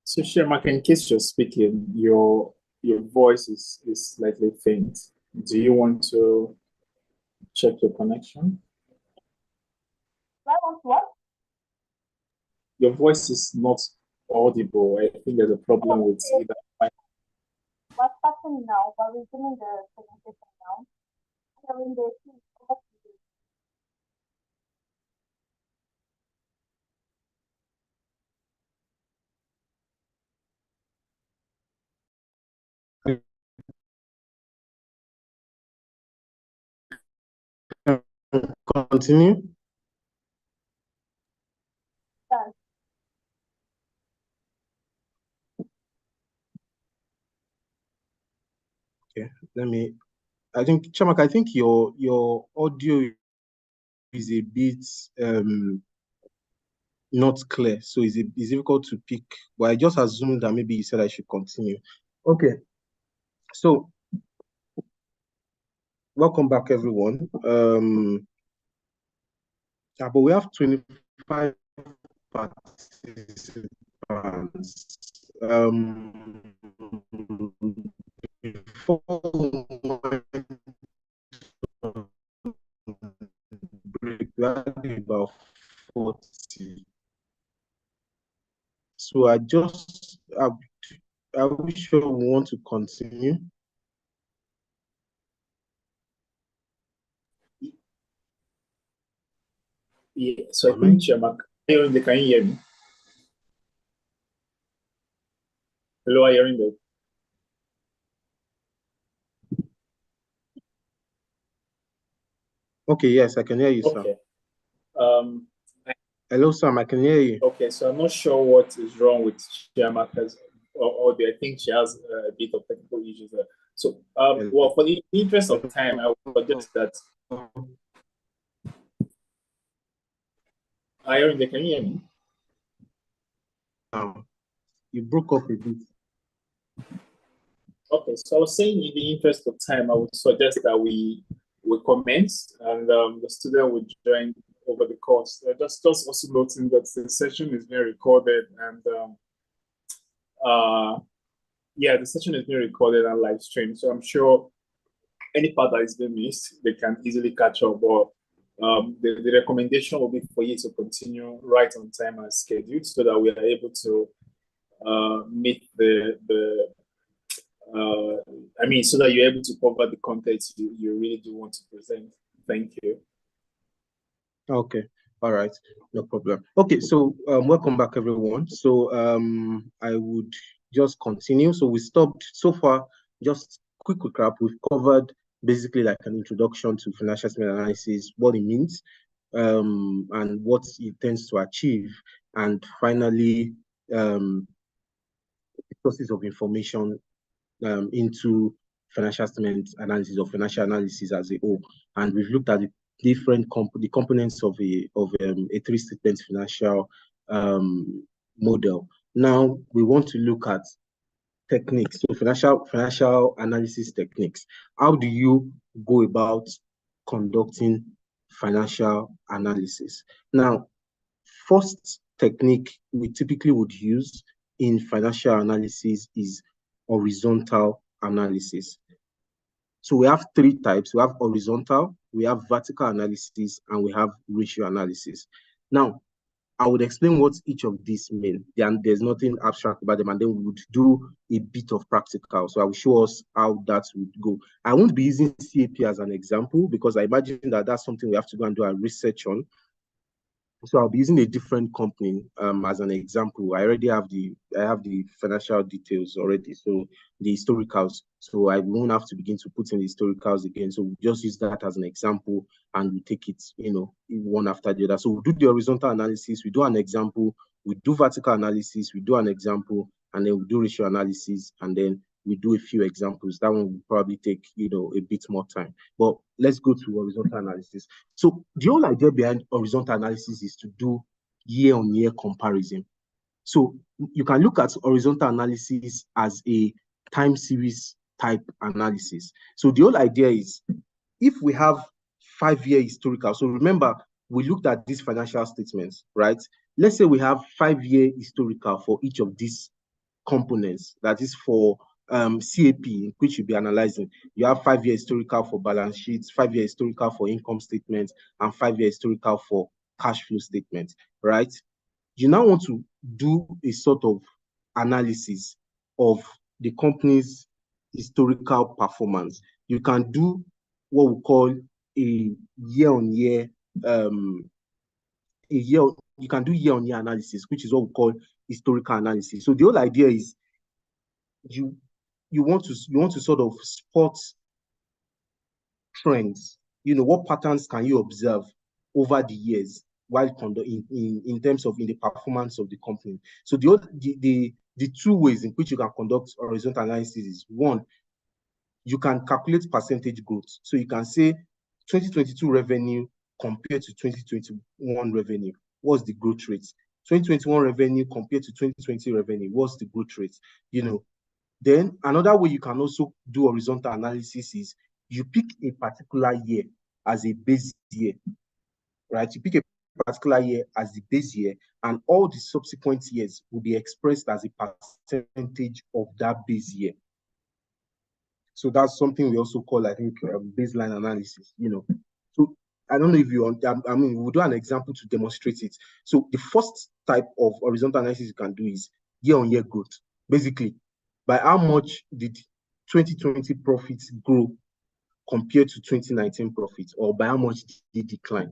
So Shemak, in case you're speaking, your voice is slightly faint. Do you want to check your connection? Your voice is not audible. I think there's a problem with either. What's happening now? We're resuming the presentation now. Sharing the Continue. Okay, I think Chamak, I think your audio is a bit not clear, so it's difficult to pick. But I just assumed that maybe you said I should continue. Okay, so welcome back, everyone. But we have 25 participants. Before break, we had about 40. So are we sure we want to continue? Yeah, so I think Shemak, can you hear me? Hello, are you hearing me? Okay, yes, I can hear you, Okay. Sam. Hello, Sam, I can hear you. Okay, so I'm not sure what is wrong with Chiamaka's audio. I think she has a bit of technical issues there. So, well, for the interest of time, I would suggest that. Can you hear me? You broke up a bit. Okay, so I was saying, in the interest of time, I would suggest that we commence, and the student would join over the course. Just also noting that the session is being recorded, and yeah, the session is being recorded and live streamed. So I'm sure any part that is being missed, they can easily catch up. But the recommendation will be for you to continue right on time as scheduled, so that we are able to meet so that you're able to cover the content you really do want to present. Thank you. Okay, all right, no problem. Okay, so welcome back, everyone. So I would just continue. So we stopped so far, just quick recap. We've covered basically like an introduction to financial statement analysis, what it means, and what it tends to achieve, and finally, the sources of information into financial statement analysis or financial analysis as a whole. And we've looked at the different the components of a three statement financial model. Now we want to look at techniques, so financial analysis techniques. How do you go about conducting financial analysis? Now, first technique we typically would use in financial analysis is horizontal analysis. So we have three types. We have horizontal, we have vertical analysis, and we have ratio analysis. Now, I would explain what each of these mean. There's nothing abstract about them, and then we would do a bit of practical. So I will show us how that would go. I won't be using CAP as an example because I imagine that that's something we have to go and do our research on. So I'll be using a different company as an example. I have the financial details already, so the historicals. So I won't have to begin to put in the historicals again. So we'll just use that as an example and we take it, one after the other. So we'll do the horizontal analysis, we do an example, we do vertical analysis, we do an example, and then we do ratio analysis, and then we do a few examples. That one will probably take, a bit more time. But let's go to horizontal analysis. So the whole idea behind horizontal analysis is to do year-on-year comparison. So you can look at horizontal analysis as a time series type analysis. So the whole idea is if we have 5-year historical, so remember, we looked at these financial statements, right? Let's say we have 5-year historical for each of these components, that is for CAP, which you'll be analyzing. You have 5-year historical for balance sheets, 5-year historical for income statements, and 5-year historical for cash flow statements, right? You now want to do a sort of analysis of the company's historical performance. You can do what we call a year-on-year, you can do year-on-year analysis, which is what we call historical analysis. So the whole idea is you want to sort of spot trends. What patterns can you observe over the years while in terms of in the performance of the company? So the two ways in which you can conduct horizontal analysis is, one, you can calculate percentage growth. So you can say 2022 revenue compared to 2021 revenue, what's the growth rate? 2021 revenue compared to 2020 revenue, what's the growth rate? Then another way you can also do horizontal analysis is you pick a particular year as a base year, right? You pick a particular year as the base year, and all the subsequent years will be expressed as a percentage of that base year. So that's something we also call, I think, baseline analysis, So I don't know if we'll do an example to demonstrate it. So the first type of horizontal analysis you can do is year-on-year growth. Basically, by how much did 2020 profits grow compared to 2019 profits, or by how much did they decline?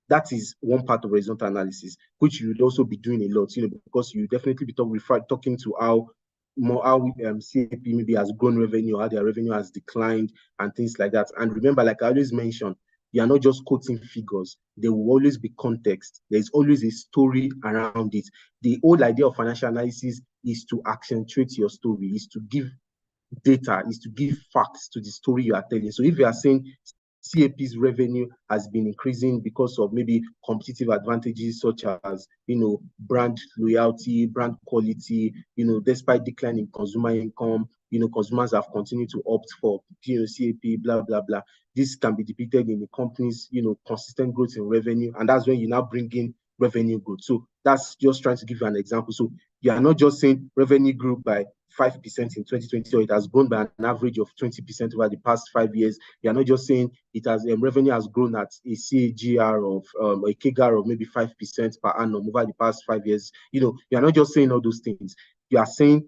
That is one part of horizontal analysis, which you would also be doing a lot, because you definitely be talking to how CAP maybe has grown revenue, how their revenue has declined, and things like that. And remember, like I always mention, you are not just quoting figures. There will always be context. There's always a story around it. The whole idea of financial analysis is to accentuate your story, is to give data, is to give facts to the story you are telling. So if you are saying CAP's revenue has been increasing because of maybe competitive advantages such as, brand loyalty, brand quality, despite decline in consumer income, consumers have continued to opt for, CAP, blah, blah, blah. This can be depicted in the company's, consistent growth in revenue. And that's when you now bring in revenue growth. So that's just trying to give you an example. So you are not just saying revenue grew by 5% in 2020, so it has grown by an average of 20% over the past 5 years. You are not just saying it has revenue has grown at a CAGR of a CAGR of maybe 5% per annum over the past 5 years. You are not just saying all those things. You are saying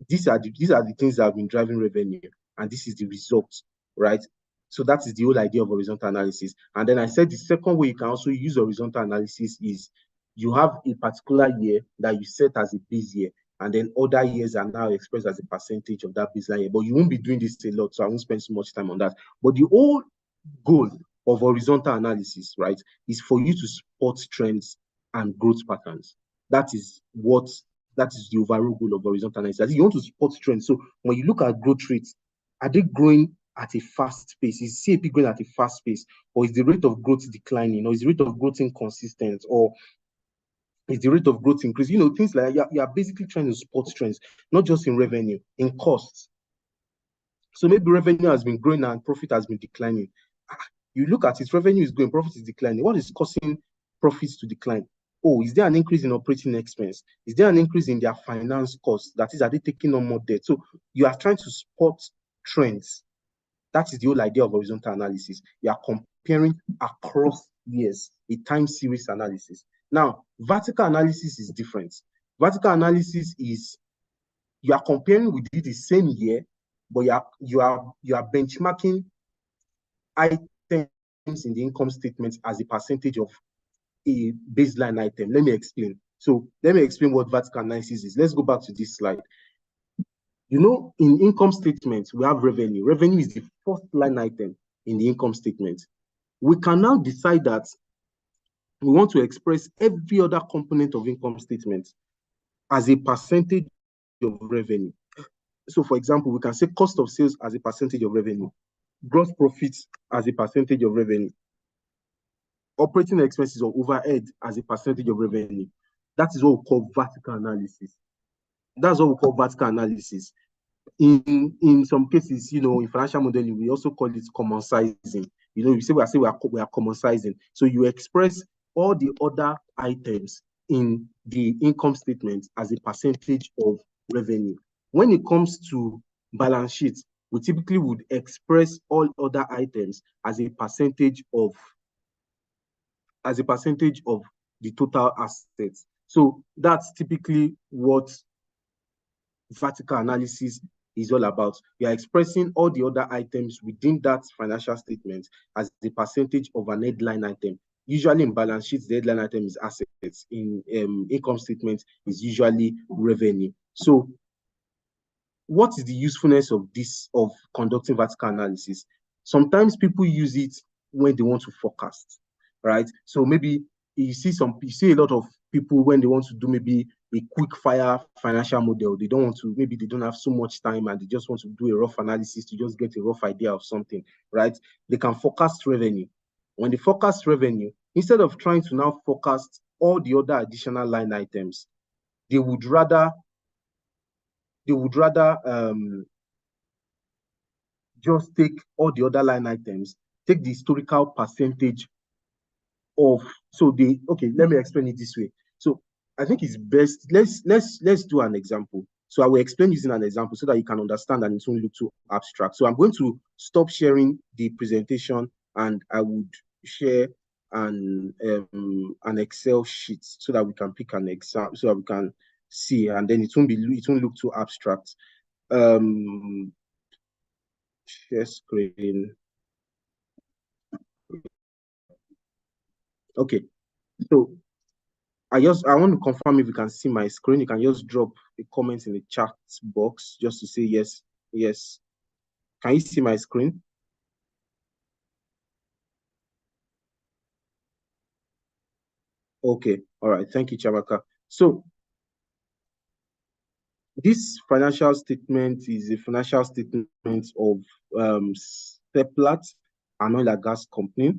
these are the things that have been driving revenue, and this is the result, right? So that is the whole idea of horizontal analysis. And then I said the second way you can also use horizontal analysis is you have a particular year that you set as a base year, and then other years are now expressed as a percentage of that baseline year. But you won't be doing this a lot, so I won't spend so much time on that. But the whole goal of horizontal analysis, right, is for you to spot trends and growth patterns. That is the overall goal of horizontal analysis. You want to spot trends. So when you look at growth rates, are they growing at a fast pace? Is CAP growing at a fast pace? Or is the rate of growth declining? Or is the rate of growth inconsistent? Or Is the rate of growth increase? Things like you are basically trying to spot trends, not just in revenue, in costs. So maybe revenue has been growing and profit has been declining. You look at it, revenue is growing, profit is declining. What is causing profits to decline? Oh, is there an increase in operating expense? Is there an increase in their finance costs? That is, are they taking on more debt? So you are trying to spot trends. That is the whole idea of horizontal analysis. You are comparing across years, a time series analysis. Now, vertical analysis is different. Vertical analysis is you are comparing within the same year, but you are benchmarking items in the income statement as a percentage of a baseline item. Let me explain. So let me explain what vertical analysis is. Let's go back to this slide. In income statements, we have revenue. Revenue is the first line item in the income statement. We can now decide that we want to express every other component of income statement as a percentage of revenue. So, for example, we can say cost of sales as a percentage of revenue, gross profits as a percentage of revenue, operating expenses or overhead as a percentage of revenue. That is what we call vertical analysis. That's what we call vertical analysis. In some cases, in financial modeling, we also call it common sizing. We say we are common sizing. So you express all the other items in the income statement as a percentage of revenue. When it comes to balance sheets, we typically would express all other items as a percentage of the total assets. So that's typically what vertical analysis is all about. You are expressing all the other items within that financial statement as the percentage of an headline item. Usually in balance sheets, the headline item is assets. In income statement is usually revenue. So what is the usefulness of conducting vertical analysis? Sometimes people use it when they want to forecast, right? So maybe you see a lot of people when they want to do maybe a quick fire financial model. They don't have so much time and they just want to do a rough analysis to just get a rough idea of something, right? They can forecast revenue. When they forecast revenue, instead of trying to now forecast all the other additional line items, they would rather just take all the other line items, take the historical percentage of. Let me explain it this way. So I think it's best. Let's do an example. So I will explain using an example so that you can understand and it won't look too abstract. So I'm going to stop sharing the presentation and I would share an Excel sheet so that we can pick an example so that we can see, and then it won't look too abstract. Share screen. Okay, so I want to confirm if you can see my screen. You can just drop a comment in the chat box just to say yes. Yes. Can you see my screen? Okay. All right. Thank you, Chabaka. So this financial statement is a financial statement of Seplat, an oil and gas company.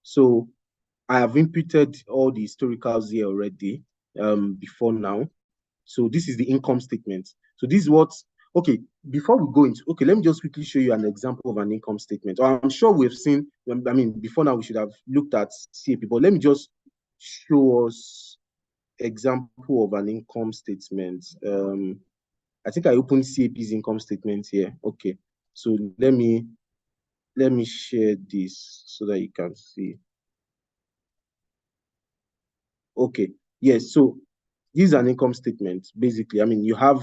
So I have inputted all the historicals here already before now. So this is the income statement. So this is what, before we go into, let me just quickly show you an example of an income statement. I'm sure we've seen, before now we should have looked at CAP, but let me just show us example of an income statement. I think I opened CAP's income statement here. Okay, so let me share this so that you can see. Okay, yes, so this is an income statement. Basically, you have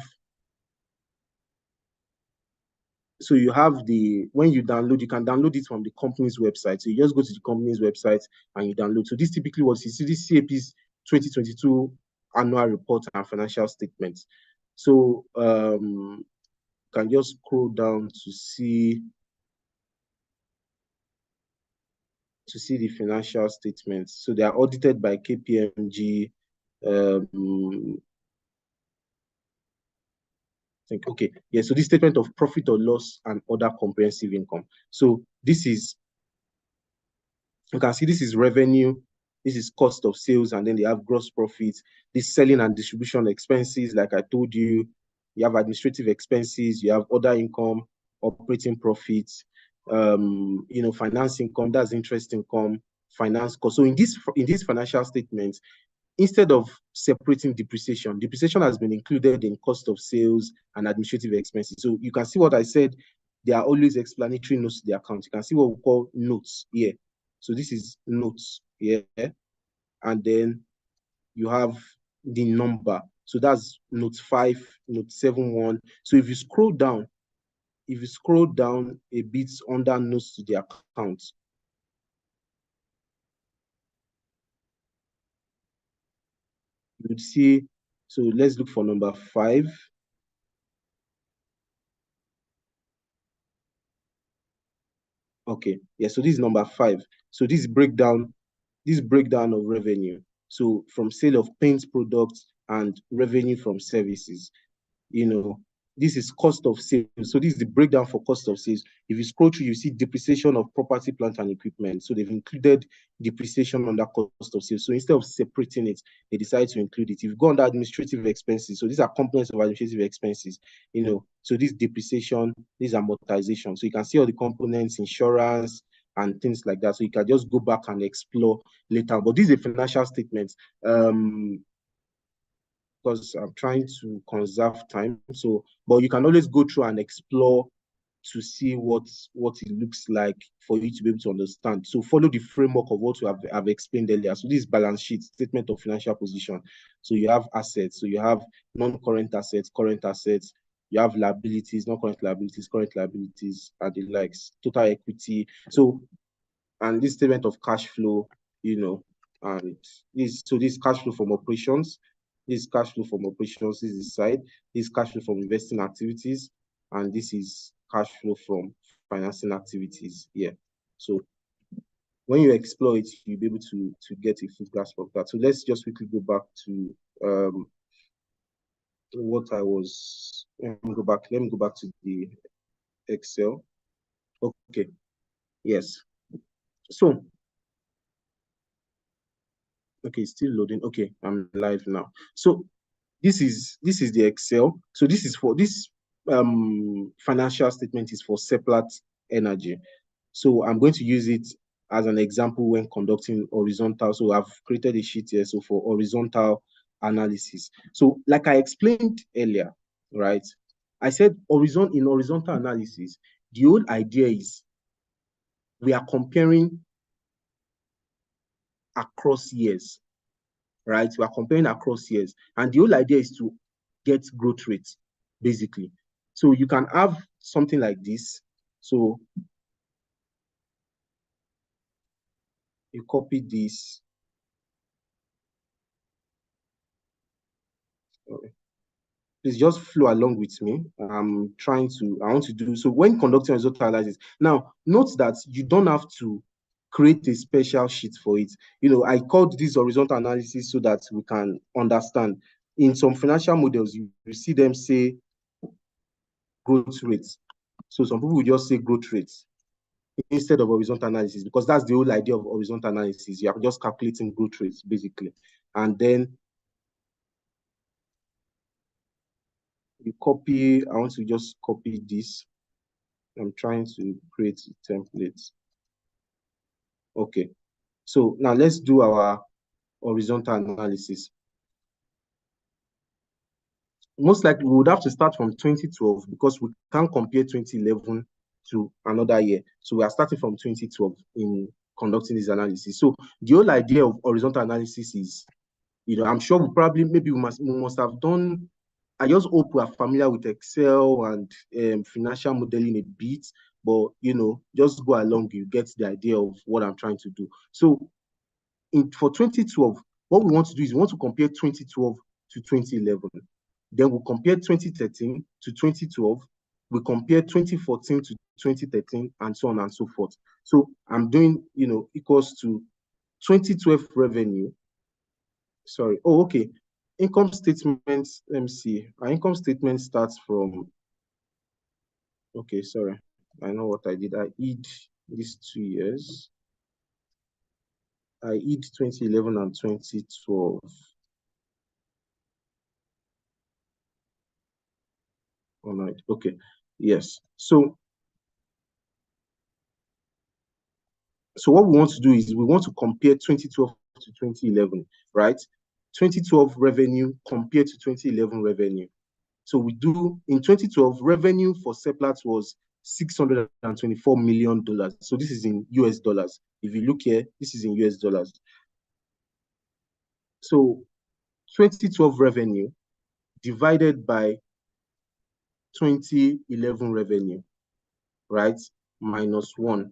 when you download, you can download it from the company's website. So you just go to the company's website and you download. So this typically what you see, this CAP's 2022 annual report and financial statements. So you can just scroll down to see the financial statements. So they are audited by KPMG. Okay, yeah, so this statement of profit or loss and other comprehensive income. So this is, you can see this is revenue, This is cost of sales, and then they have gross profits. This selling and distribution expenses, like I told you. You have administrative expenses, you have other income, operating profits, finance income, that's interest income, finance cost. So in this financial statement, instead of separating depreciation has been included in cost of sales and administrative expenses. So you can see what I said. There are always explanatory notes to the account. You can see what we call notes here. So this is notes here. And then you have the number. So that's note 5, note 7.1. So if you scroll down a bit under notes to the account, you would see, so let's look for number 5. Okay, yeah, so this is number 5. So this breakdown of revenue. So from sale of paint products and revenue from services, this is cost of sales. So this is the breakdown for cost of sales. If you scroll through, you see depreciation of property, plant, and equipment. So they've included depreciation under cost of sales. So instead of separating it, they decide to include it. If you go under administrative expenses, so these are components of administrative expenses, so this depreciation, this amortization. So you can see all the components, insurance, and things like that. So you can just go back and explore later. But this is a financial statement. Because I'm trying to conserve time. So, but you can always go through and explore to see what it looks like for you to be able to understand. So follow the framework of what I've explained earlier. So this is balance sheet, statement of financial position. So you have assets. So you have non-current assets, current assets. You have liabilities, non-current liabilities, current liabilities, and the likes, total equity. So, and this statement of cash flow, and this cash flow from operations. This is cash flow from operations. This is side. This is cash flow from investing activities, and this is cash flow from financing activities here. So when you explore it, you'll be able to get a full grasp of that. So let's just quickly go back to what I was. Let me go back to the Excel. Okay. Yes. So okay, still loading. Okay, I'm live now. So this is the Excel. So this is for this financial statement is for Seplat Energy. So I'm going to use it as an example when conducting horizontal. So I've created a sheet here. So for horizontal analysis. So like I explained earlier, right? I said in horizontal analysis, the whole idea is we are comparing across years, right? We are comparing across years. And the whole idea is to get growth rates, basically. So you can have something like this. So you copy this. Please just flow along with me. I want to do, so when conducting result analysis, now note that you don't have to create a special sheet for it. I called this horizontal analysis so that we can understand. In some financial models, you see them say growth rates. So some people will just say growth rates instead of horizontal analysis, because that's the whole idea of horizontal analysis. You are just calculating growth rates, basically. And then you copy, I want to just copy this. I'm trying to create a template. Okay. So now let's do our horizontal analysis. Most likely we would have to start from 2012 because we can't compare 2011 to another year. So we are starting from 2012 in conducting this analysis. So the whole idea of horizontal analysis is, I'm sure we must have done, I just hope we are familiar with Excel and financial modeling a bit, but just go along, you get the idea of what I'm trying to do. So for 2012, what we want to do is we want to compare 2012 to 2011. Then we'll compare 2013 to 2012. We compare 2014 to 2013, and so on and so forth. So I'm doing, equals to 2012 revenue. Sorry. Oh, okay. Income statement. Let me see. Our income statement starts from. Okay, sorry. I know what I did. I hid these 2 years. I eat 2011 and 2012. All right, okay, yes. So what we want to do is we want to compare 2012 to 2011, right? 2012 revenue compared to 2011 revenue. So we do, in 2012, revenue for Seplat was $624 million. So this is in US dollars. If you look here, this is in US dollars. So 2012 revenue divided by 2011 revenue, right? Minus 1.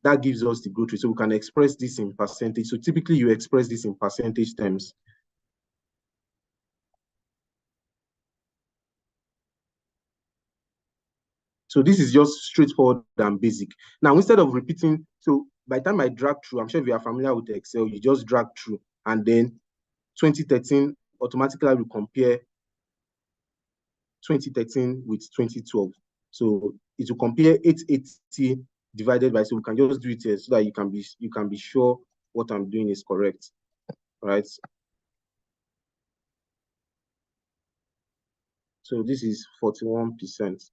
That gives us the growth rate. So we can express this in percentage. So typically you express this in percentage terms. So this is just straightforward and basic. Now, instead of repeating, so by the time I drag through, I'm sure if you are familiar with Excel, you just drag through, and then 2013 automatically will compare 2013 with 2012. So it will compare 880 divided by, so we can just do it here so that you can be sure what I'm doing is correct, right? So this is 41%.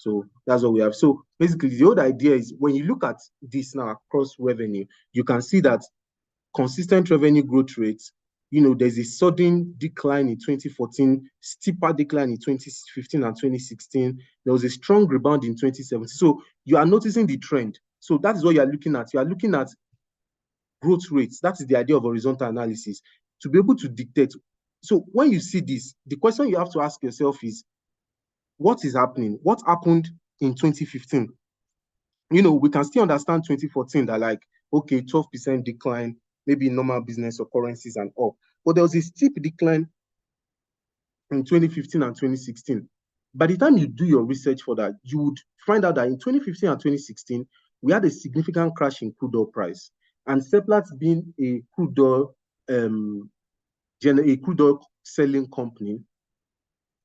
So that's what we have. So basically, the whole idea is when you look at this now across revenue, you can see that consistent revenue growth rates, there's a sudden decline in 2014, steeper decline in 2015 and 2016. There was a strong rebound in 2017. So you are noticing the trend. So that is what you are looking at. You are looking at growth rates. That is the idea of horizontal analysis, to be able to dictate. So when you see this, the question you have to ask yourself is, what is happening? What happened in 2015? We can still understand 2014 that, like, okay, 12% decline, maybe normal business occurrences and all. But there was a steep decline in 2015 and 2016. By the time you do your research for that, you would find out that in 2015 and 2016, we had a significant crash in crude oil price. And Seplat, being a crude oil selling company,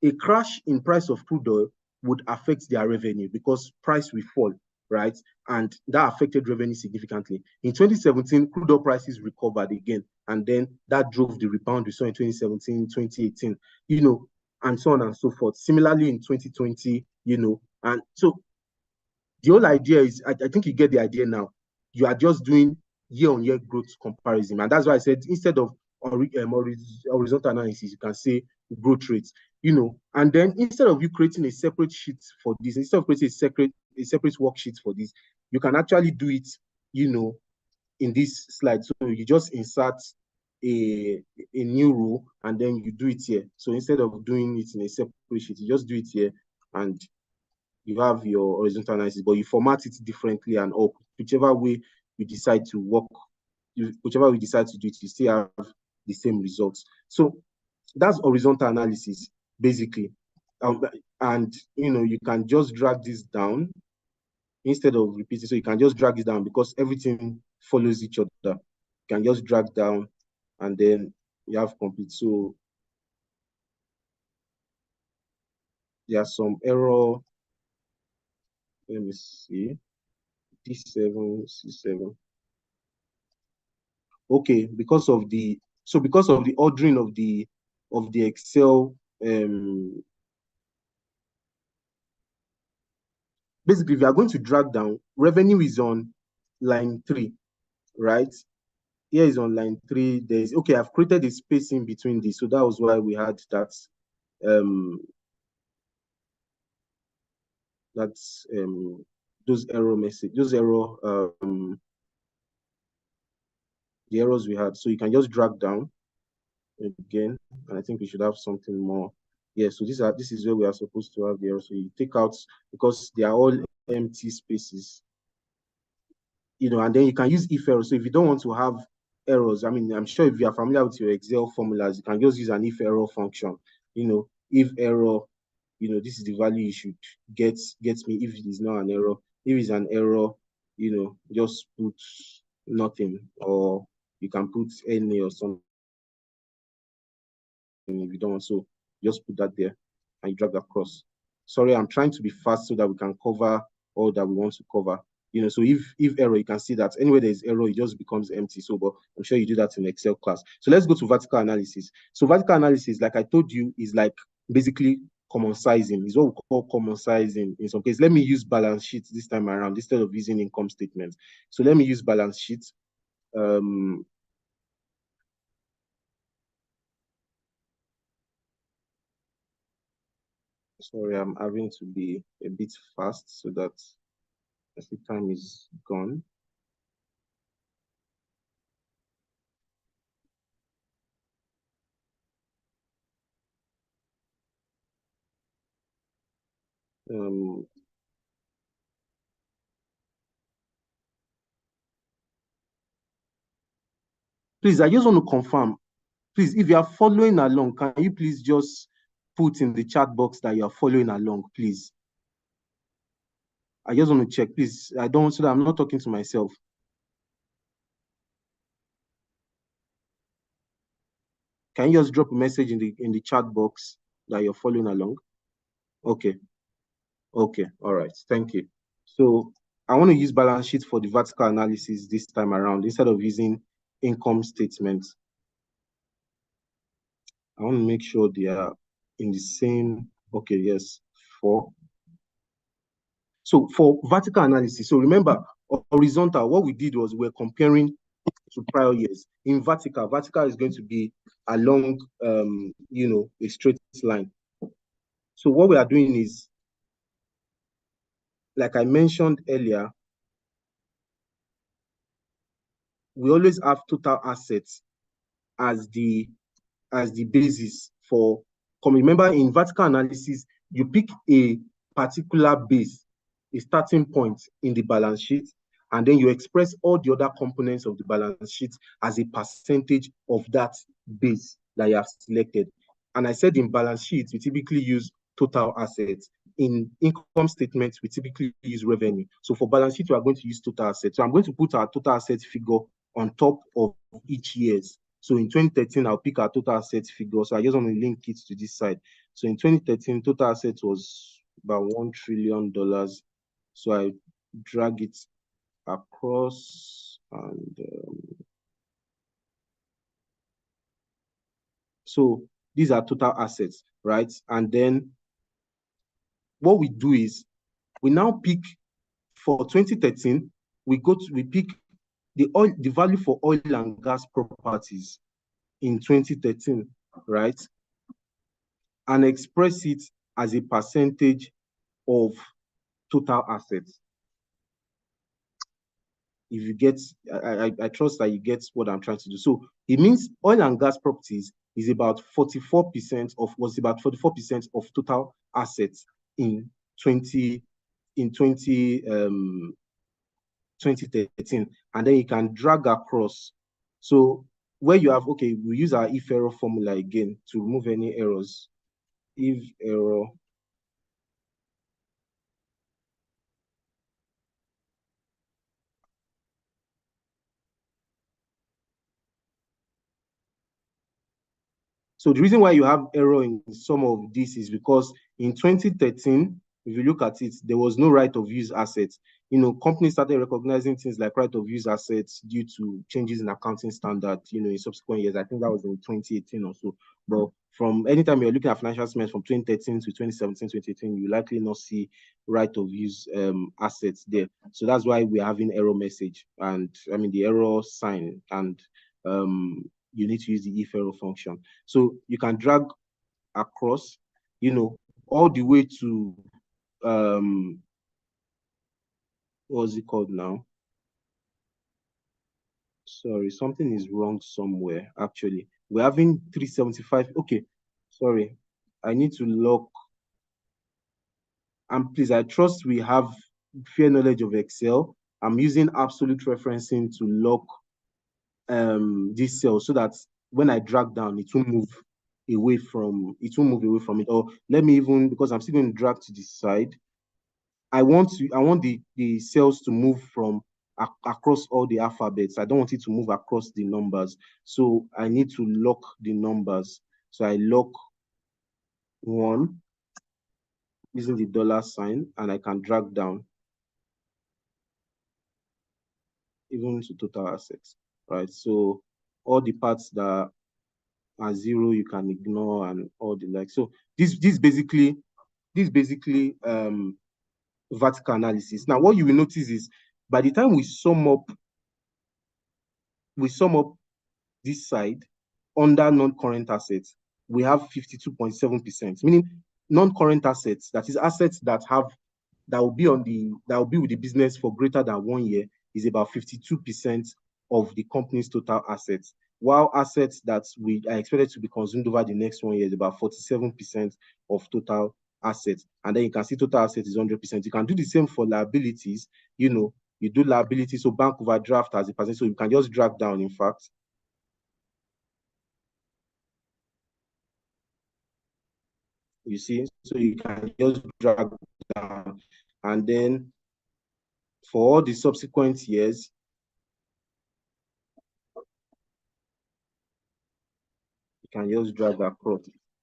a crash in price of crude oil would affect their revenue because price will fall, right? And that affected revenue significantly. In 2017, crude oil prices recovered again, and then that drove the rebound we saw in 2017, 2018, and so on and so forth. Similarly, in 2020, and so the whole idea is, I think you get the idea now. You are just doing year-on-year growth comparison, and that's why I said instead of horizontal analysis, you can say growth rates, and then instead of you creating a separate sheet for this, instead of creating a separate worksheet for this, you can actually do it, in this slide. So you just insert a new row and then you do it here. So instead of doing it in a separate sheet, you just do it here and you have your horizontal analysis, but you format it differently, and or whichever way you decide to work, whichever we decide to do it, you still have the same results. So that's horizontal analysis, basically. And you can just drag this down instead of repeating. So you can just drag it down because everything follows each other. You can just drag down and then you have complete. So there's some error. Let me see. D7, C7. Okay, because of the ordering of the Excel, basically, if you are going to drag down, revenue is on line 3, right? Here is on line 3. There's, okay, I've created a space in between this, so that was why we had that. That's those error message, those error, the errors we had. So you can just drag down again, and I think we should have something more. Yeah, so this is where we are supposed to have the errors. So you take out, because they are all empty spaces, and then you can use if error. So if you don't want to have errors, I mean, I'm sure if you are familiar with your Excel formulas, you can just use an if error function. If error, this is the value you should get me if it is not an error. If it's an error, just put nothing, or you can put any or something if you don't want. So just put that there and you drag across. Sorry, I'm trying to be fast so that we can cover all that we want to cover. So if error, you can see that anywhere there's error, it just becomes empty. So, but I'm sure you do that in Excel class. So let's go to vertical analysis. So vertical analysis, like I told you, is like basically common sizing. Is what we call common sizing in some cases. Let me use balance sheets this time around instead of using income statements. So let me use balance sheets. Sorry, I'm having to be a bit fast so that as the time is gone. Please, I just want to confirm. Please, if you are following along, can you please just put in the chat box that you are following along, please? I just want to check, please. I don't so that I'm not talking to myself. Can you just drop a message in the chat box that you're following along? Okay. Okay. All right. Thank you. So I want to use balance sheet for the vertical analysis this time around instead of using income statements. I want to make sure they are in the same. Okay. Yes. 4. So for vertical analysis, so remember, horizontal, what we did was we're comparing to prior years. In vertical is going to be along, a straight line. So what we are doing is, like I mentioned earlier, we always have total assets as the basis for remember, in vertical analysis, you pick a particular base, a starting point in the balance sheet, and then you express all the other components of the balance sheet as a percentage of that base that you have selected. And I said in balance sheets, we typically use total assets. In income statements, we typically use revenue. So for balance sheet, we are going to use total assets. So I'm going to put our total assets figure on top of each year's. So in 2013, I'll pick our total assets figure. So I just want to link it to this side. So in 2013, total assets was about $1 trillion. So I drag it across and so these are total assets, right? And then what we do is we now pick for 2013, we pick the value for oil and gas properties in 2013, right? And express it as a percentage of total assets. If you get, I trust that you get what I'm trying to do. So it means oil and gas properties is about 44% of total assets in 2013, and then you can drag across. So where you have, okay, we use our if error formula again to remove any errors. If error. So the reason why you have error in some of this is because in 2013, if you look at it, there was no right of use assets. Companies started recognizing things like right of use assets due to changes in accounting standard, in subsequent years. I think that was in 2018 or so. But from anytime you're looking at financial statements from 2013 to 2017, 2018, you likely not see right of use assets there. So that's why we're having error message and the error sign, and you need to use the if error function. So you can drag across, all the way to what's it called now? Sorry, something is wrong somewhere. Actually, we're having 375. Okay, sorry, I need to lock. And please, I trust we have fair knowledge of Excel. I'm using absolute referencing to lock this cell so that when I drag down, it will move away from it. Or let me even, because I'm still going to drag to the side, I want the cells to move from across all the alphabets. I don't want it to move across the numbers. So I need to lock the numbers. So I lock 1 using the dollar sign, and I can drag down. even to total assets, right? So all the parts that are zero you can ignore and all the like. So this basically vertical analysis. Now what you will notice is by the time we sum up this side under non-current assets, we have 52.7%, meaning non-current assets, that is assets that will be with the business for greater than 1 year, is about 52% of the company's total assets, while assets that we are expected to be consumed over the next 1 year is about 47% of total assets. And then you can see total assets is 100%. You can do the same for liabilities. You do liabilities, so bank overdraft as a percent, so you can just drag down, in fact. You see, so you can just drag down, and then for all the subsequent years, you can just drag across,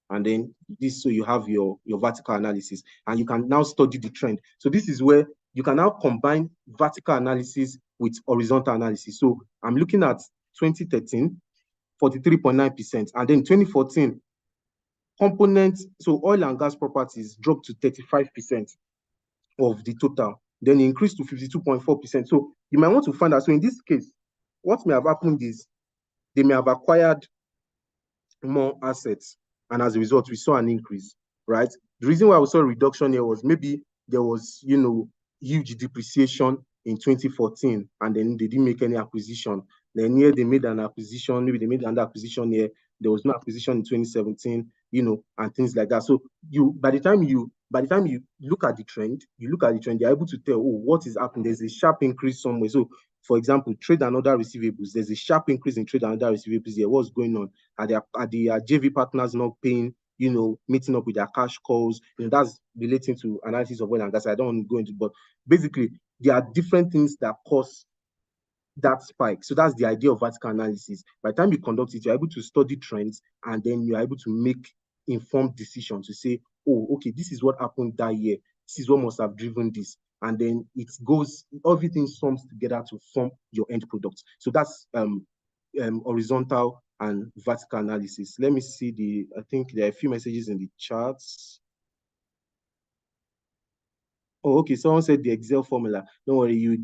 and then this, so you have your vertical analysis, and you can now study the trend. So this is where you can now combine vertical analysis with horizontal analysis. So I'm looking at 2013, 43.9%, and then 2014, components, so oil and gas properties dropped to 35% of the total, then increased to 52.4%. So you might want to find out. So in this case, what may have happened is they may have acquired more assets, and as a result, we saw an increase, right? The reason why we saw a reduction here was maybe there was, huge depreciation in 2014, and then they didn't make any acquisition. Then here they made an acquisition, maybe they made another acquisition here. There was no acquisition in 2017, and things like that. So by the time you look at the trend, you're able to tell, oh, what is happening? There's a sharp increase somewhere. So for example, trade and other receivables, there's a sharp increase in trade and other receivables here. What's going on? Are the JV partners not paying, meeting up with their cash calls? That's relating to analysis of oil and gas. I don't want to go into, but basically, there are different things that cause that spike. So that's the idea of vertical analysis. By the time you conduct it, you're able to study trends, and then you're able to make informed decisions to say, oh, okay, this is what happened that year. This is what must have driven this. And then everything sums together to form your end product. So that's horizontal and vertical analysis. Let me see I think there are a few messages in the charts. Oh, okay. Someone said the Excel formula. Don't worry, you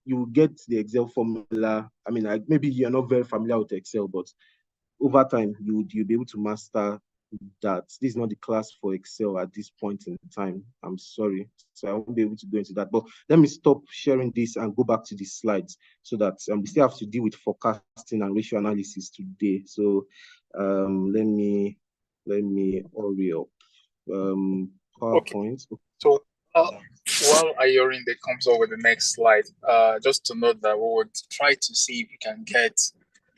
will get the Excel formula. I mean, maybe you're not very familiar with Excel, but over time, you'll be able to master that. This is not the class for Excel at this point in time. I'm sorry. So I won't be able to go into that. But let me stop sharing this and go back to the slides, so that we still have to deal with forecasting and ratio analysis today. So let me hurry up. PowerPoint. Okay. So while Ayorinde comes over the next slide, just to note that we would try to see if we can get,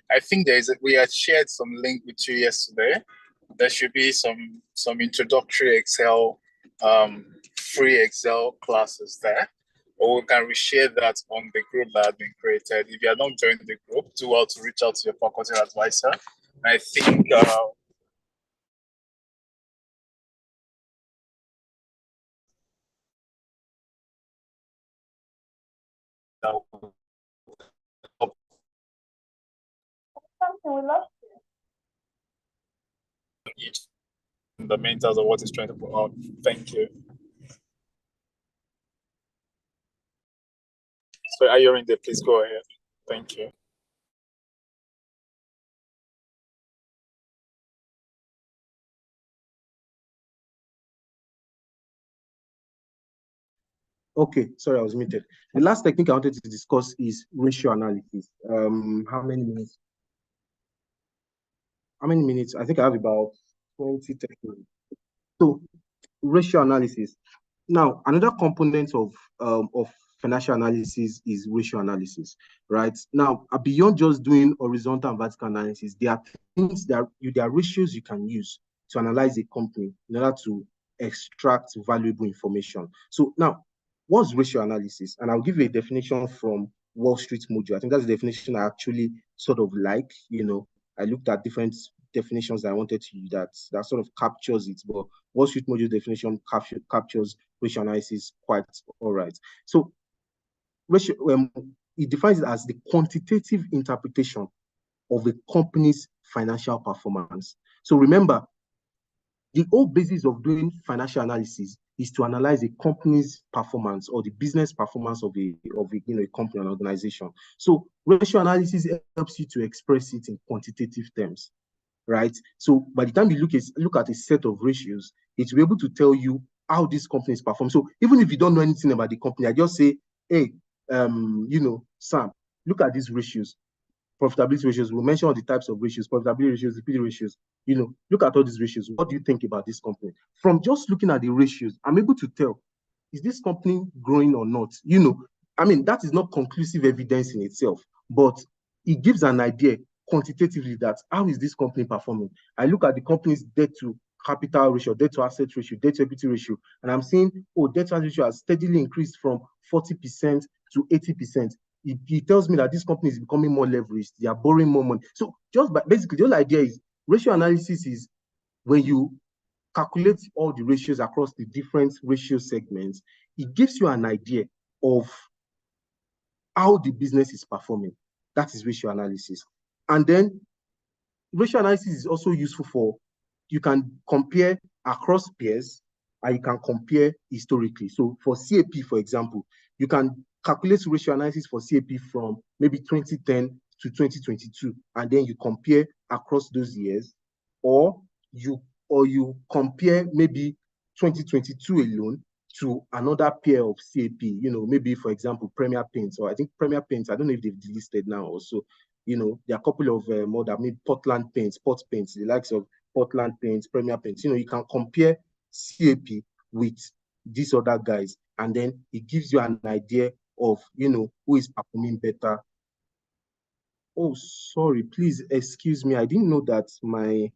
I think we had shared some link with you yesterday. There should be some introductory Excel, free Excel classes there, or we can reshare that on the group that has been created. If you are not joined the group, do well to reach out to your faculty advisor. I think each fundamentals of what it's trying to put out. Thank you. So Ayorinde, please go ahead. Thank you. Okay, sorry, I was muted. The last technique I wanted to discuss is ratio analysis. How many minutes? I think I have about 20 minutes. So ratio analysis. Now, another component of financial analysis is ratio analysis, right? Now, beyond just doing horizontal and vertical analysis, there are things there are ratios you can use to analyze a company in order to extract valuable information. So now, what's ratio analysis? And I'll give you a definition from Wall Street module. I think that's the definition I actually sort of like. I looked at different definitions that I wanted to use that sort of captures it, but Wall Street module definition captures ratio analysis quite all right. So ratio, it defines it as the quantitative interpretation of a company's financial performance. So remember, the whole basis of doing financial analysis is to analyze a company's performance or the business performance of a company or organization. So ratio analysis helps you to express it in quantitative terms, right? So by the time you look at a set of ratios, it will be able to tell you how these companies perform. So even if you don't know anything about the company, I just say, hey, Sam, look at these ratios. Profitability ratios, we'll mention all the types of ratios, profitability ratios, liquidity ratios, look at all these ratios. What do you think about this company? From just looking at the ratios, I'm able to tell, is this company growing or not? That is not conclusive evidence in itself, but it gives an idea quantitatively that how is this company performing? I look at the company's debt to capital ratio, debt to asset ratio, debt to equity ratio, and I'm saying, debt to asset ratio has steadily increased from 40% to 80%. It tells me that this company is becoming more leveraged. They are borrowing more money. So basically, the whole idea is ratio analysis is when you calculate all the ratios across the different ratio segments, it gives you an idea of how the business is performing. That is ratio analysis. And then ratio analysis is also useful for, you can compare across peers and you can compare historically. So for CAP, for example, you can calculate ratio analysis for CAP from maybe 2010 to 2022, and then you compare across those years, or you compare maybe 2022 alone to another pair of CAP, maybe for example, Premier Paints, or I think Premier Paints, I don't know if they've delisted now also. There are a couple of more that made Portland Paints, Port Paints, the likes of Portland Paints, Premier Paints. You can compare CAP with these other guys, and then it gives you an idea of, who is performing better. Oh, sorry, please excuse me. I didn't know that my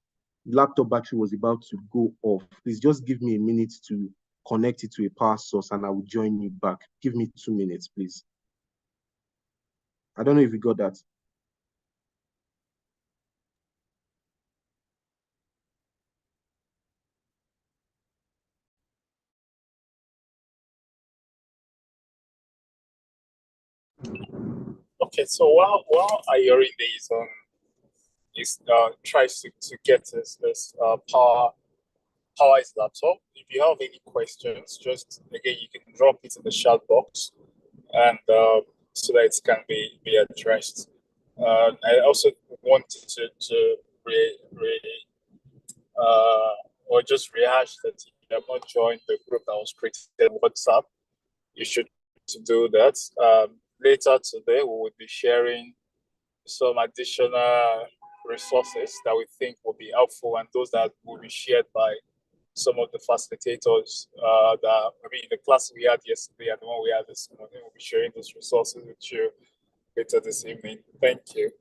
laptop battery was about to go off. Please just give me a minute to connect it to a power source and I will join you back. Give me 2 minutes, please. I don't know if you got that. Okay, so while Ayori tries to get his power his laptop, if you have any questions, just again you can drop it in the chat box, and so that it can be addressed. I also wanted to or just rehash that if you have not joined the group that was created on WhatsApp, you should do that. Later today, we will be sharing some additional resources that we think will be helpful, and those that will be shared by some of the facilitators in the class we had yesterday and the one we had this morning. We'll be sharing those resources with you later this evening. Thank you.